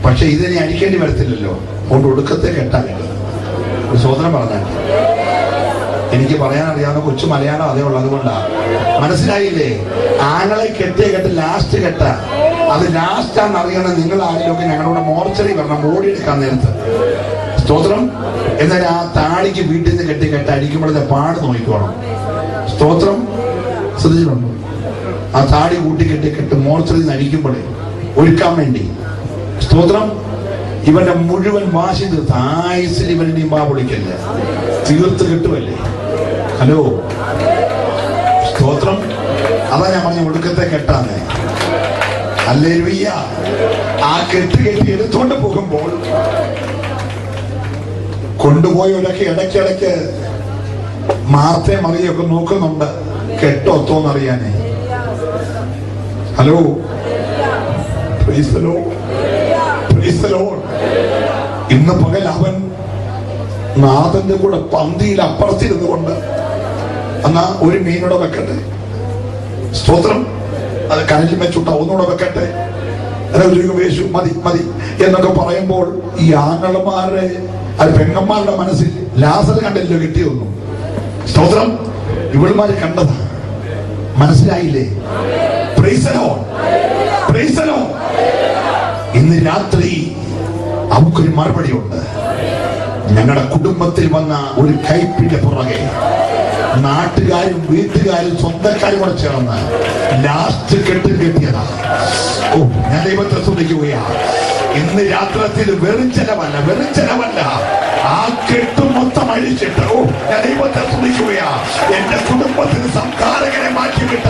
S1: പക്ഷെ ഇതിനെ അടിക്കേണ്ടി വരത്തില്ലല്ലോ, അതുകൊണ്ട് ഒടുക്കത്തെ കെട്ടാൻ ഒരു സ്തോത്രം പറഞ്ഞാൽ. എനിക്ക് പറയാൻ അറിയാവുന്ന കൊച്ചു മലയാളം അതേ ഉള്ളൂ, അതുകൊണ്ടാ. മനസ്സിലായില്ലേ? ആങ്ങളെ കെട്ടിയ കെട്ട് ലാസ്റ്റ് കെട്ട, അത് ലാസ്റ്റാന്ന് അറിയണം. നിങ്ങൾ ആരെയൊക്കെ ഞങ്ങളുടെ മോർച്ചറി വരണം ബോഡി എടുക്കാൻ നേരത്ത്. സ്തോത്രം. എന്നാൽ ആ താടിക്ക് വീട്ടിൽ നിന്ന് കെട്ടി കെട്ട അടിക്കുമ്പോഴത്തെ പാട് നോക്കിക്കോണം. സ്തോത്രം. ശ്രദ്ധിച്ചിട്ടുണ്ടോ? ആ താടി കൂട്ടി കെട്ടി കെട്ട് മോർച്ചറിൽ നിന്ന് അടിക്കുമ്പോഴേ ഒരുക്കാൻ വേണ്ടി. സ്തോത്രം. ഇവന്റെ മുഴുവൻ വാശി തീർത്ത് ആയുസിൽ ഇവനെ ബാ പൊളിക്കല്ല, തീർത്ത് കെട്ടുമല്ലേ. ഹലോ, സ്തോത്രം. അതാ ഞാൻ പറഞ്ഞ ഒടുക്കത്തെ കെട്ടാന്ന്. ഹല്ലേലൂയ. ആ കെട്ട് കെട്ടി എടുത്തോണ്ട് പോകുമ്പോൾ കൊണ്ടുപോയവരൊക്കെ ഇടയ്ക്കിടയ്ക്ക് മാർത്തേ മറിയൊക്കെ നോക്കുന്നുണ്ട്, കെട്ടൊത്തോന്നറിയാനേ. Hello, praise the lord, praise the lord. ഇന്ന് പകൽ അവൻ നാഥന്റെ കൂടെ പന്തിയിൽ അപ്പുറത്തിരുന്നു കൊണ്ട് എന്നാ ഒരു മീനോടെ വെക്കട്ടെ. സ്തോത്രം. അത് കനലിൽ വെച്ചുട്ട ഒന്നുകൂടെ വെക്കട്ടെ. യേശു മതി മതി എന്നൊക്കെ പറയുമ്പോൾ ഈ ആങ്ങളമാരുടെ അത് പെങ്ങന്മാരുടെ മനസ്സിൽ ലാസർ കണ്ടല്ലോ കിട്ടിയൊന്നും. സ്തോത്രം. ഇവളുമാര് കണ്ടതാ. മനസ്സിലായില്ലേ? Price the lord, praise the lord. ഇന്ന് രാത്രി നമുക്കൊരു മറുപടി ഉണ്ട്. ഞങ്ങളുടെ കുടുംബത്തിൽ വന്ന ഒരു കയ്പിന്റെ പുറകെ നാട്ടുകാരും വീട്ടുകാരും സ്വന്തക്കാരും കൂടെ ചേർന്ന് ലാസ്റ്റ് കെട്ടും കെട്ടിയതാ. ഞാൻ ദൈവത്തെ സ്തുതിക്കുകയാ. ഇന്ന് രാത്രിയിൽ വെറും ചെലവല്ല, ആ കെട്ടും മൊത്തം അഴിച്ചിട്ട് ഞാൻ ദൈവത്തെ സ്തുതിക്കുകയാ. എന്റെ കുടുംബത്തിന് സംഹാരകനെ മാറ്റിവിട്ട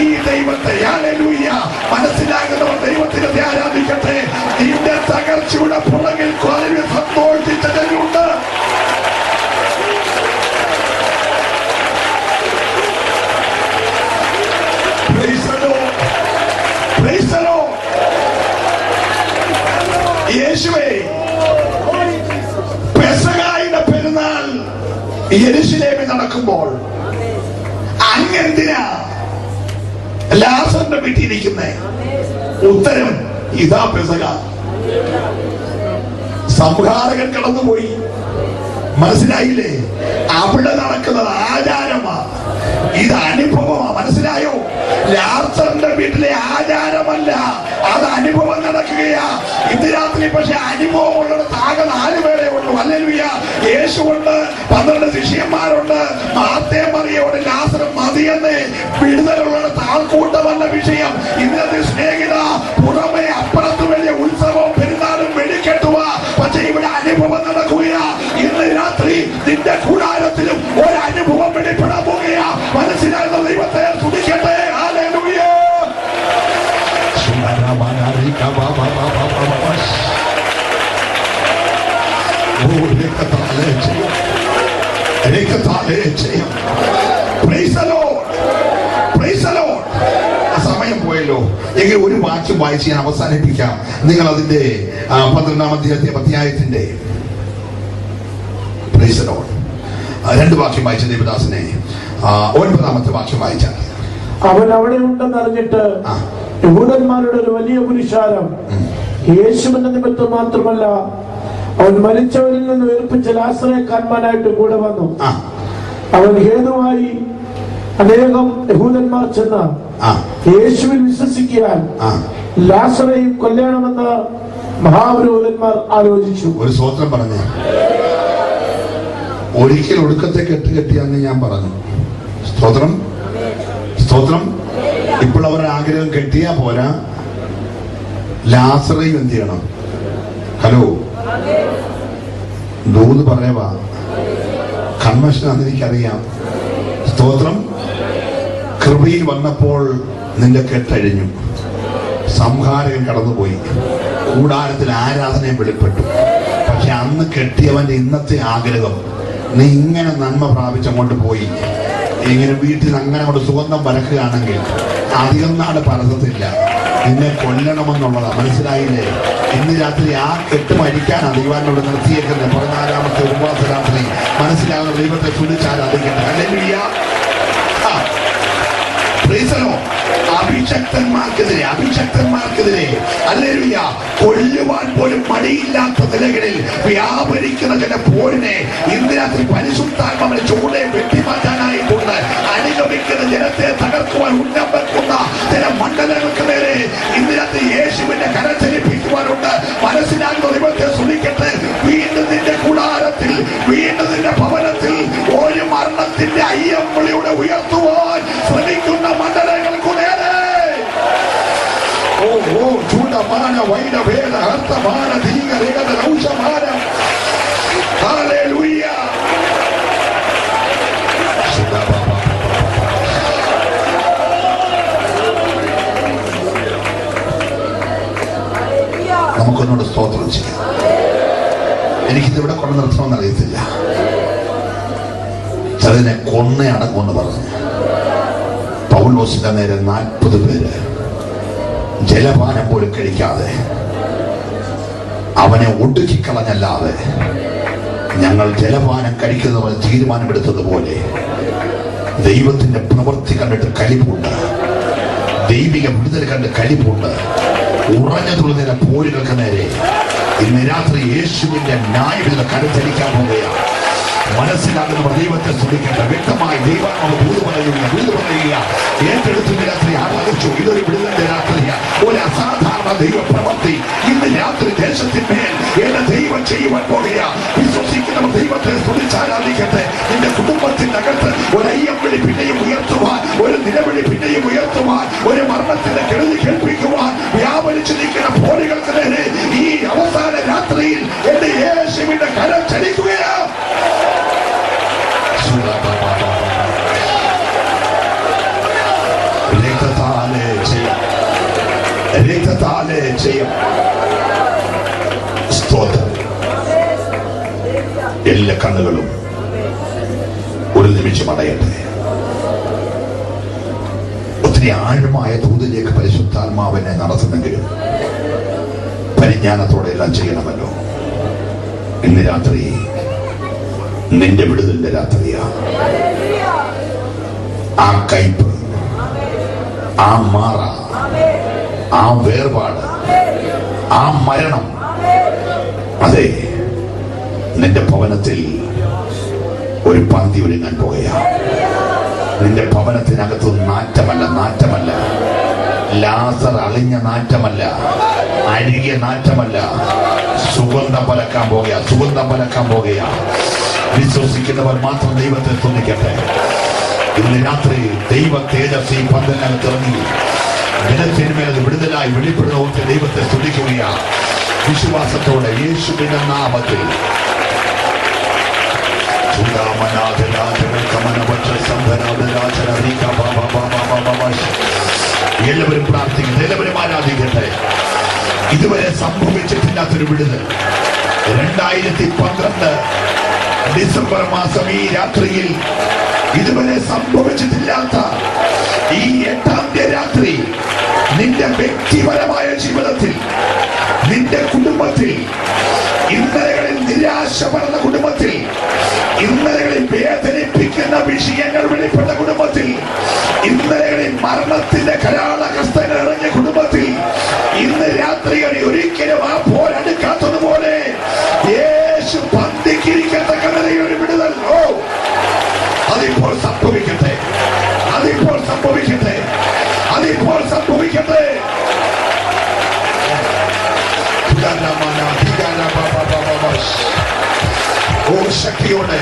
S1: ഈ ദൈവത്തെ ഹല്ലേലൂയ മനസ്സിലാകുന്നവർ ദൈവത്തിനെ ആരാധിക്കട്ടെ. നിന്റെ തകർച്ചയുടെ പുറകിൽ കുറേ സന്തോഷിച്ചവരുണ്ട്. Praise the Lord. യെരൂശലേമിൽ നടക്കുമ്പോൾ അങ്ങെന്തിനാ ലാസറിന്റെ വീട്ടിൽ ഇരിക്കുന്നേ? ഉത്തരം ഇതാ പെസക. സംഹാരകൻ കടന്നുപോയി. മനസ്സിലായില്ലേ? അവിടെ നടക്കുന്നത് ആചാരമാ, ഇത് അനുഭവമാ. മനസ്സിലായോ? ലാസറിന്റെ വീട്ടിലെ ആചാരമല്ല, അത് അനുഭവം നടക്കുകയാ ഇന്ന് രാത്രി. പക്ഷെ അനുഭവം ഉള്ളത് ആകെ 4 പേരെ ഉള്ളൂ. ഹല്ലേലൂയ. യേശുവുണ്ട്, 12 ശിഷ്യന്മാരുണ്ട്, മാർത്തയും മറിയയോട് ലാസറും മതിയെന്ന്. വിടുതലുള്ള ആൾക്കൂട്ടമല്ല വിഷയം. ഇന്നത്തെ സ്നേഹിത, പുറമെ അപ്പുറത്ത് വലിയ ഉത്സവവും പെരുന്നാളും വെടിക്കെട്ടുക, പക്ഷെ ഇവിടെ അനുഭവം നടക്കുകയാ. ഇന്ന് രാത്രി നിന്റെ കൂടാരത്തിലും ഒരു അനുഭവം വെളിപ്പെടാൻ പോകുകയാ. മനസ്സിലാകുന്ന ദൈവത്തെ സ്തുതിക്കട്ടെ. ഹല്ലേലൂയ. സമയം പോയല്ലോ. എങ്കിൽ ഒരു വാക്യം വായിച്ച് ഞാൻ അവസാനിപ്പിക്കാം. നിങ്ങൾ അതിന്റെ 12-ാം അധ്യായത്തിന്റെ 2 വാക്യം വായിച്ച ദേവദാസനെ 9-ാമത്തെ വാക്യം വായിച്ചാൽ.
S2: അവൻ അവിടെ ഉണ്ടെന്ന് അറിഞ്ഞിട്ട് യഹൂദന്മാരുടെ ഒരു വലിയ പുരുഷാരം യേശുവിന്റെ നിമിത്തം മാത്രമല്ല, അവൻ മരിച്ചവരിൽ നിന്ന് ഉയർപ്പിച്ച ലാസറെ കാണാനായിട്ട് കൂടെ വന്നു. അവൻ ഹേതുവായി അനേകം യഹൂദന്മാർ ചെന്ന് യേശുവിൽ വിശ്വസിക്കാൻ ലാസറെയും കൊല്ലണമെന്ന് മഹാപുരോഹിതന്മാർ ആലോചിച്ചു.
S1: ഒരു സ്തോത്രം പറഞ്ഞു. ഒരിക്കൽ ഒടുക്കത്തെ കെട്ടിയാന്ന് ഞാൻ പറഞ്ഞു. സ്തോത്രം, സ്തോത്രം. ഇപ്പോൾ അവരുടെ ആഗ്രഹം കെട്ടിയാ പോരാ, ലാസറയും എന്ത് ചെയ്യണം? ഹലോ, ദൂത് പറയവാ. കൺവെൻഷൻ എനിക്കറിയാം. സ്തോത്രം. കൃപയിൽ വന്നപ്പോൾ നിന്റെ കെട്ടഴിഞ്ഞു, സംഹാരകൻ കടന്നുപോയി, കൂടാരത്തിൽ ആരാധനയും വെളിപ്പെട്ടു. പക്ഷെ അന്ന് കെട്ടിയവന്റെ ഇന്നത്തെ ആഗ്രഹം നീ ഇങ്ങനെ നന്മ പ്രാപിച്ചങ്ങോട്ട് പോയി ഇങ്ങനെ വീട്ടിൽ അങ്ങനെ കൊണ്ട് സുഗന്ധം പരക്കുകയാണെങ്കിൽ അധികം നാട് പരത്തത്തില്ല, നിന്നെ കൊല്ലണമെന്നുള്ളതാ. മനസ്സിലായില്ലേ? ഇന്ന് രാത്രി ആ കെട്ട് മരിക്കാൻ ദൈവാനോട് നിർത്തിയേക്കുന്നത് 14-ാമത്തെ ഉപവാസ രാത്രി. മനസ്സിലാകുന്ന ദൈവത്തെ തുണിച്ചാരാധിക്കട്ടെ. ഹല്ലേലൂയ. അഭിഷക്തന്മാർക്കെതിരെ ഹല്ലേലൂയ കൊല്ലുവാൻ പോലും മടിയില്ലാത്ത നിലകളിൽ വ്യാപരിക്കുന്ന ചില പോരിനെ ഇന്ന് രാത്രി പരിശുദ്ധാത്മാവിനെ ചൂടെ വെട്ടിമാറ്റാനായിട്ടുണ്ട്. അനുഗമിക്കുന്ന ജനത്തെ തകർക്കുവാൻ ഉന്നം വെക്കുന്ന ചില മണ്ഡലങ്ങൾക്ക് നേരെ ഇന്ന് രാത്രി യേശുവിന്റെ കരചലിപ്പിക്കുവാനുണ്ട്. മനസ്സിലാകുന്ന ദൈവത്തെ സ്തുതിക്കട്ടെ. വീണ്ടും നിന്റെ കൂടാരത്തിൽ, വീണ്ടും നിന്റെ ഭവനത്തിൽ ഒരു മരണത്തിന്റെ അയ്യമ്പളിയുടെ ഉയർത്തുവാൻ ശ്രമിക്കുന്ന മണ്ഡലങ്ങൾക്ക് നേരെ ചൂടമാന വൈഡഭേദ ഹർത്തമാന ധീകരേഖ ഔഷമാന. ഹല്ലേലൂയ. നമുക്കൊന്നുകൂടെ സ്തോത്രം ചെയ്യാം. എനിക്കിതിവിടെ കൊണ്ട് നിർത്തണമെന്ന് അറിയത്തില്ല. ചിലതിനെ കൊന്നയടക്കുമെന്ന് പറഞ്ഞു. പൗലോസിന്റെ നേരെ 40 പേര് ജലപാനം പോലും കഴിക്കാതെ അവനെ ഒടുക്കിക്കളഞ്ഞല്ലാതെ ഞങ്ങൾ ജലപാനം കഴിക്കുന്നവർ തീരുമാനമെടുത്തതുപോലെ ദൈവത്തിന്റെ പ്രവൃത്തി കണ്ടിട്ട് കലിപ്പുണ്ട്, ദൈവിക വിടുതൽ കണ്ട് കലിപ്പുണ്ട്. ഉറഞ്ഞതുള്ള പോരുകൾക്ക് നേരെ ഇന്ന് രാത്രി യേശുവിന്റെ ന്യായവിധ കരുത്തരിക്കാൻ പോവുകയാണ്. മനസ്സിലാകുന്നവർ ദൈവത്തെ സ്തുതിക്കട്ടെ. വ്യക്തമായി ദൈവം ദൂത് പറയുക ഏറ്റെടുത്തിന്റെ രാത്രി ആരാധിച്ചു. ഇതൊരു വിടുതലിന്റെ രാത്രിയ. ഒരു അസാധാരണ ദൈവപ്രവൃത്തി ഇന്ന് രാത്രി ദേശത്തിന്മേൽ എന്റെ ദൈവം ചെയ്യുവാൻ പോകുക. വിശ്വസിക്കുന്നവർ ദൈവത്തെ സ്തുതിച്ചാരാധിക്കട്ടെ. നിന്റെ കുടുംബത്തിനകത്ത് ഒരു അയ്യംവിളി പിന്നെയും ഉയർത്തുവാൻ, ഒരു നിലവിളി പിന്നെയും ഉയർത്തുവാൻ, ഒരു മരണത്തിന്റെ കെടുതി കേൾപ്പിക്കുവാൻ വ്യാപരിച്ചു നിൽക്കുന്ന പോരുകൾക്ക് നേരെ ഈ അവസാന രാത്രിയിൽ എന്റെ യേശുവിന്റെ കരം ചലിക്കുകയാണ്. രക്തത്താലെ ചെയ്യും. സ്തോത്രം. എല്ലാ കണ്ണുകളും ഒരു നിമിഷം അടയട്ടെ. ഒത്തിരി ആഴമായ തോതിലേക്ക് പരിശുദ്ധാത്മാവിനെ നടത്തുന്നെങ്കിലും പരിജ്ഞാനത്തോടെ എല്ലാം ചെയ്യണമല്ലോ. ഇന്ന് രാത്രി നിന്റെ വിടുതലിന്റെ രാത്രിയാ. ആ കയ്പ്, ആ മാറ, ആ വേർപാട്, ആ മരണം, അതെ, നിന്റെ ഭവനത്തിൽ ഒരു പന്തി ഒരുങ്ങാൻ പോകുകയാ. നിന്റെ ഭവനത്തിനകത്ത് നാറ്റമല്ല, ലാസർ അളിഞ്ഞ നാറ്റമല്ല, അഴുകിയ നാറ്റമല്ല, സുഗന്ധം പലക്കാൻ പോകുകയാ. വിശ്വസിക്കുന്നവർ മാത്രം ദൈവത്തെ തുന്നിക്കട്ടെ. ഇന്ന് രാത്രി ദൈവ തേജസ് ഈ പന്തലിനകത്ത് ഇറങ്ങി ജനത്തിന്മേൽ വിടുതലായി വെളിപ്പെടുന്ന ദൈവത്തെ സ്തുതിക്കുകയാ വിശ്വാസത്തോടെ യേശുവിന്റെ നാമത്തിൽ. എല്ലാവരും പ്രാർത്ഥിക്കട്ടെ, എല്ലാവരും ആരാധിക്കട്ടെ. ഇതുവരെ സംഭവിച്ചിട്ടില്ലാത്തൊരു വിടുതൽ 2012 ഡിസംബർ മാസം ഈ രാത്രിയിൽ ഇതുവരെ സംഭവിച്ചിട്ടില്ലാത്ത ഈ 8-ാം രാത്രി നിന്റെ വ്യക്തിപരമായ ജീവിതത്തിൽ, നിന്റെ കുടുംബത്തിൽ, ഇന്നലകളിൽ നിരാശ പറഞ്ഞ കുടുംബത്തിൽ, ഇന്നലകളിൽ വേദനിപ്പിക്കുന്ന വിഷയങ്ങൾ വെളിപ്പെട്ട കുടുംബത്തിൽ, ഇന്നലകളിൽ മരണത്തിന്റെ കരാളഹസ്തങ്ങൾ ഇറങ്ങിയ കുടുംബത്തിൽ, ഇന്ന് രാത്രികളിൽ ഒരിക്കലും ആ പോരടുക്കാത്തതുപോലെ യേശു പന്തിക്കിരിക്കത്തക്ക നിലയിൽ വിടുതൽ അതിപ്പോൾ സംഭവിക്കട്ടെ. ഓ ശക്തിയോടെ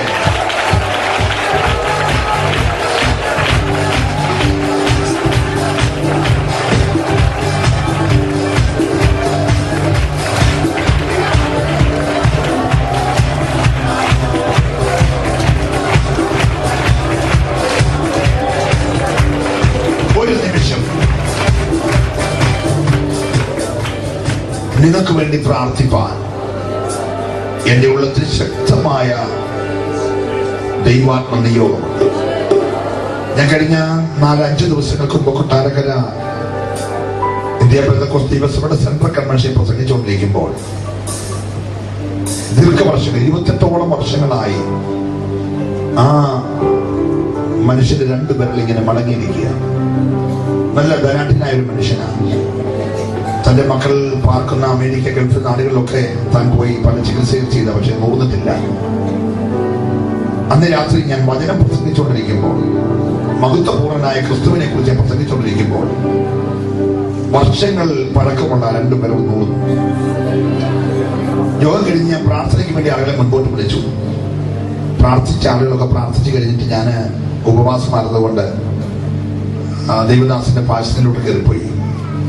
S1: നിങ്ങൾക്ക് വേണ്ടി പ്രാർത്ഥിപ്പാൻ എന്റെ ഉള്ളത്തിൽ ശക്തമായ ദൈവാത്മ നിയോഗമുണ്ട്. ഞാൻ കഴിഞ്ഞ 4-5 ദിവസങ്ങൾക്ക് മുമ്പ് കൊട്ടാരക്കര ഇന്ത്യ പെന്തക്കോസ്ത് ദൈവസഭയുടെ സെൻട്രൽ കൺവെൻഷൻ പ്രസംഗിച്ചുകൊണ്ടിരിക്കുമ്പോൾ ദീർഘവർഷങ്ങൾ 28ഓളം വർഷങ്ങളായി ആ മനുഷ്യന് 2 വിരൽ ഇങ്ങനെ മടങ്ങിയിരിക്കുക. നല്ല ധനാഢ്യനായ ഒരു മനുഷ്യനാണ്. തന്റെ മക്കൾ പാർക്കുന്ന അമേരിക്ക, ഗൾഫ് നാടുകളിലൊക്കെ താൻ പോയി പല ചികിത്സയും ചെയ്ത, പക്ഷെ നോക്കുന്നിട്ടില്ല. അന്ന് രാത്രി ഞാൻ വചനം പ്രസംഗിച്ചുകൊണ്ടിരിക്കുമ്പോൾ, മഹത്വപൂർണനായ ക്രിസ്തുവിനെ കുറിച്ച് പ്രസംഗിച്ചുകൊണ്ടിരിക്കുമ്പോൾ വർഷങ്ങൾ പഴക്കമുള്ള 2 പേരും നൂറുന്നു. യോഗം കഴിഞ്ഞ് ഞാൻ പ്രാർത്ഥനയ്ക്ക് വേണ്ടി ആളുകളെ മുൻപോട്ട് വിളിച്ചു. പ്രാർത്ഥിച്ച ആളുകളൊക്കെ പ്രാർത്ഥിച്ചു കഴിഞ്ഞിട്ട് ഞാൻ ഉപവാസമായിരുന്നതുകൊണ്ട് ദൈവദാസന്റെ പാശത്തിലൂടെ കയറിപ്പോയി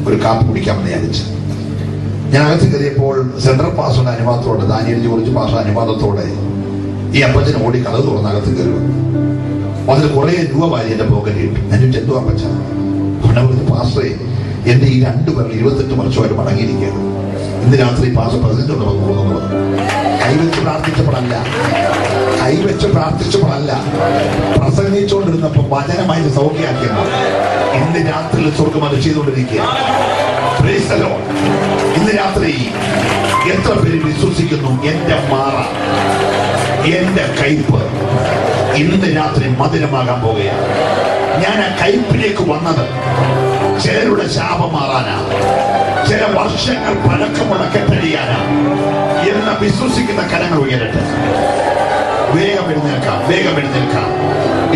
S1: ഒരു കാപ്പി കുടിക്കാമെന്ന് വിചാരിച്ചു. ഞാൻ അകത്ത് കയറിയപ്പോൾ സെൻട്രൽ പാസ്സുടെ അനുവാദത്തോടെ, ദാനിയേൽ ജോർജ് പാഷ അനുവാദത്തോടെ ഈ അപ്പച്ചന് ഓടി കഥ തുറന്ന് അകത്ത് കയറി വന്നു. അതിൽ കുറെ രൂപ വാരി എന്റെ പോക്കറ്റ് ഇട്ടു. ഞാൻ ചോദിച്ചു, എന്തോ അപ്പച്ച? അവിടെ പറഞ്ഞു, പാസ്റ്ററെ, എന്റെ ഈ 2 പേർ 28 വർഷമായിട്ട് മടങ്ങിയിരിക്കുകയാണ്. ഇന്ന് രാത്രി പാസ് പ്രസിഡന്റ് പോകുന്നത് കൈവച്ച് പ്രാർത്ഥിച്ചപ്പോഴല്ല, പ്രസംഗിച്ചുകൊണ്ടിരുന്നപ്പോ വചനമായി സൗഖ്യമാക്കിയാണ്. ഇന്ന് രാത്രി സ്വർഗം അത് ചെയ്തുകൊണ്ടിരിക്കുക. ഇന്ന് രാത്രി എത്ര പേര് വിശ്വസിക്കുന്നു എന്റെ മാറ, എന്റെ കയ്പ് ഇന്ന് രാത്രി മധുരമാകാൻ പോകുകയാണ്? ഞാൻ ആ കയ്പിലേക്ക് വന്നത് ചിലരുടെ ശാപം മാറാനാ, ചില വർഷങ്ങൾ പഴക്കമുള്ള കെട്ടഴിയാനാ എന്ന് വിശ്വസിക്കുന്ന കരങ്ങൾ ഉയരട്ടെ. വേഗം എഴുന്നേൽക്കാം.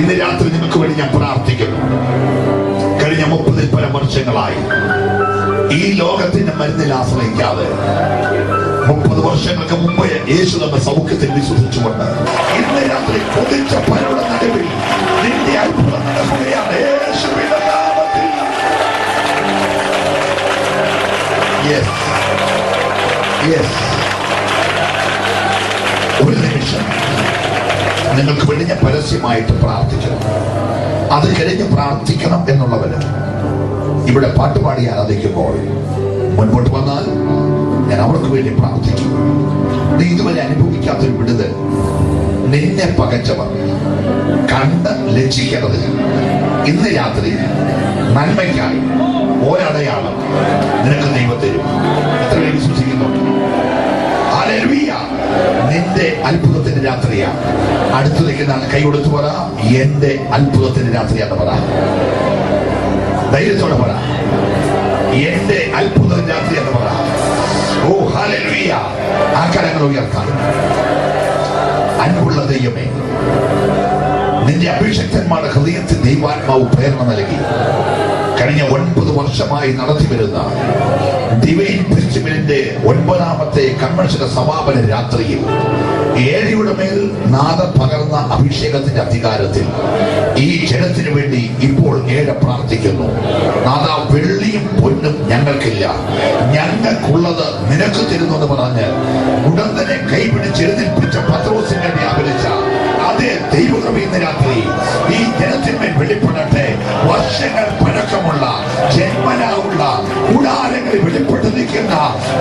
S1: ഇന്ന് രാത്രി നിങ്ങൾക്ക് വേണ്ടി ഞാൻ പ്രാർത്ഥിക്കുന്നു. കഴിഞ്ഞ 30-ൽ പരം വർഷങ്ങളായി ഈ ലോകത്തിന്റെ മരുന്നിൽ ആശ്രയിക്കാതെ 30 വർഷങ്ങൾക്ക് മുമ്പ് യേശു തന്ന സൗഖ്യത്തിൽ വിശ്വസിച്ചുകൊണ്ട് ഇന്ന് രാത്രി കൊതിച്ച പലരുടെ നടുവിൽ നിന്റെ അത്ഭുതം നടക്കുകയാണ് യേശുവിന്റെ നാമത്തിൽ. ഒരു നിമിഷം നിങ്ങൾക്ക് വേണ്ടി ഞാൻ പരസ്യമായിട്ട് പ്രാർത്ഥിക്കണം. അത് കഴിഞ്ഞ് പ്രാർത്ഥിക്കണം എന്നുള്ളവര് ഇവിടെ പാട്ടുപാടി ആരാധിക്കുമ്പോൾ മുൻപോട്ട് വന്നാൽ ഞാൻ അവർക്ക് വേണ്ടി പ്രാർത്ഥിക്കും. നീ ഇതുവരെ അനുഭവിക്കാത്തൊരു വിടുതൽ, നിന്നെ പകച്ചവർ കണ്ട് ലജ്ജിക്കേണ്ടതില്ല. ഇന്ന് രാത്രി നന്മയ്ക്കായി ഒരടയാളം നിനക്ക് ദൈവം തരും. എത്ര പേര് വിശ്വസിക്കുന്നുണ്ട്? ഹല്ലേലൂയ. നിന്റെ അത്ഭുതത്തിന്റെ രാത്രിയാ. അടുത്തു നിൽക്കുന്ന കൈ കൊടുത്തു പറ, എന്റെ അത്ഭുതത്തിന്റെ രാത്രിയാന്ന് പറ. ധൈര്യത്തോടെ പറ, എന്റെ അത്ഭുതത്തിന്റെ രാത്രി എന്ന് പറ. ഓ ഹല്ലേലൂയ. ആ കരങ്ങൾ ഉയർത്താം. അൻപുള്ള ദൈവമേ, നിന്റെ അഭിഷക്തന്മാരുടെ ഹൃദയത്തിൽ ദൈവാത്മാവ് പ്രേരണ നൽകി കഴിഞ്ഞ 9 വർഷമായി നടത്തി വരുന്ന ഡിവൈൻ ഫെസ്റ്റിവലിന്റെ 9ാമത്തെ കൺവെൻഷന്റെ സമാപന രാത്രിയിൽ ഏഴയുടെ മേൽ നാദം പകർന്ന അഭിഷേകത്തിന്റെ അധികാരത്തിൽ ഈ ജനത്തിനു വേണ്ടി ഇപ്പോൾ ഏഴ് പ്രാർത്ഥിക്കുന്നു. നാദ, വെള്ളിയും പൊന്നും ഞങ്ങൾക്കില്ല, ഞങ്ങൾക്കുള്ളത് നിനക്ക് തരുന്നു എന്ന് പറഞ്ഞ് ഉടന്തനെ കൈപിടിച്ചെഴുന്നേൽപ്പിച്ച പത്രോസിനെ വ്യാപരിച്ച അതേ ദൈവകൃപ ഇന്ന് രാത്രി ഈ ജനത്തിന്മേൽ വെളിപ്പെടട്ടെ. വർഷങ്ങൾ പഴക്കമുള്ള ജന്മനാവുള്ള കൂടാരങ്ങളിൽ വെളിപ്പെട്ട് നിൽക്കുന്ന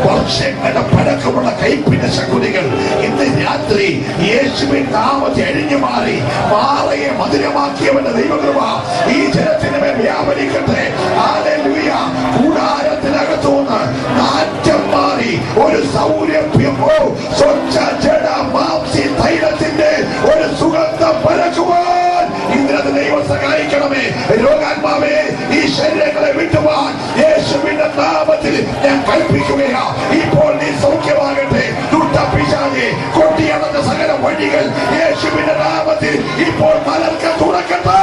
S1: വർഷങ്ങളുടെ പഴക്കമുള്ള കൈപ്പിന്റെ ശകുനികൾ ഇന്ന് രാത്രി യേശുവിൻ നാമത്തെ അഴിഞ്ഞു മാറി മാറയെ മധുരമാക്കിയവന്റെ ദൈവകൃപ ഈ ജനത്തിന് മേൽ വ്യാപരിക്കട്ടെ. ഹല്ലേലൂയ. കൂടാരത്തിനകത്തുനിന്ന് നാറ്റം മാറി ഒരു സൗരഭ്യമോ സ്വച്ഛ ജഡ മാംസി തൈലത്തിന്റെ ഒരു സുഗന്ധം പരക്കുവാൻ ഇന്നത്തെ ദൈവം സഹായിക്കണമേ. രോഗാത്മാവേ, ഈ ശരീരങ്ങളെ വിട്ടുവാൻ യേശുവിന്റെ നാമത്തിൽ ഞാൻ കൽപ്പിക്കുകയാ. ഇപ്പോൾ നീ സൗഖ്യമാകട്ടെ. ദുഷ്ടപിശാചേ, കൊട്ടിയടഞ്ഞ സകല വഴികൾ യേശുവിന്റെ നാമത്തിൽ ഇപ്പോൾ മലർക്ക തുറക്കട്ടെ.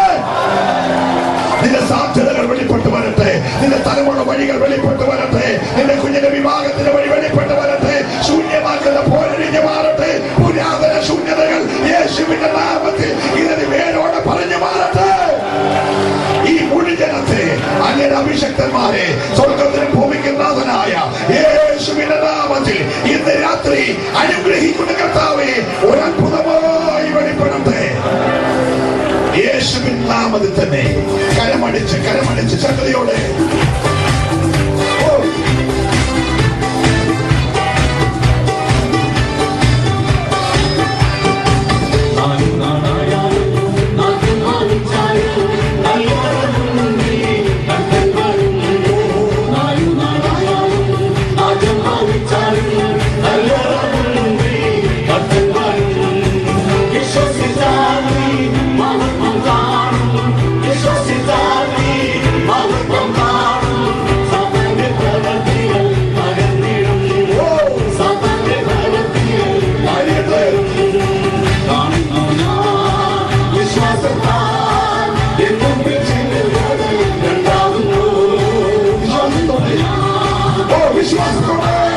S1: നിന്റെ സാധ്യതകൾ വെളിപ്പെട്ടു വരട്ടെ. നിന്റെ തലമുറ വഴികൾ വെളിപ്പെട്ടു വരട്ടെ. നിന്റെ കുഞ്ഞിന്റെ വിവാഹത്തിന്റെ വഴി വെളിപ്പെട്ടു വരട്ടെ. ശൂന്യമാക്കുന്ന പോരഴിഞ്ഞു മാറട്ടെ. പുരാതന ശൂന്യതകൾ യേശുവിന്റെ നാമത്തിൽ ഇതിന് വേരോടെ പറഞ്ഞു മാറട്ടെ. ഈ മുഴുജനത്തെ അങ്ങനെ അഭിഷക്തന്മാരെ സ്വർഗത്തിനും ഭൂമിക്കും നാഥനായ യേശുവിന്റെ നാമത്തിൽ ഇന്ന് രാത്രി അനുഗ്രഹിക്കുന്ന കർത്താവേ, ഒരു അത്ഭുതമായി വെളിപ്പെടട്ടെ. യേശുവിൻ നാമത്തിൽ തന്നെ കരമടിച്ച് ശക്തിയോടെ വിശ്വാസത്തോടെ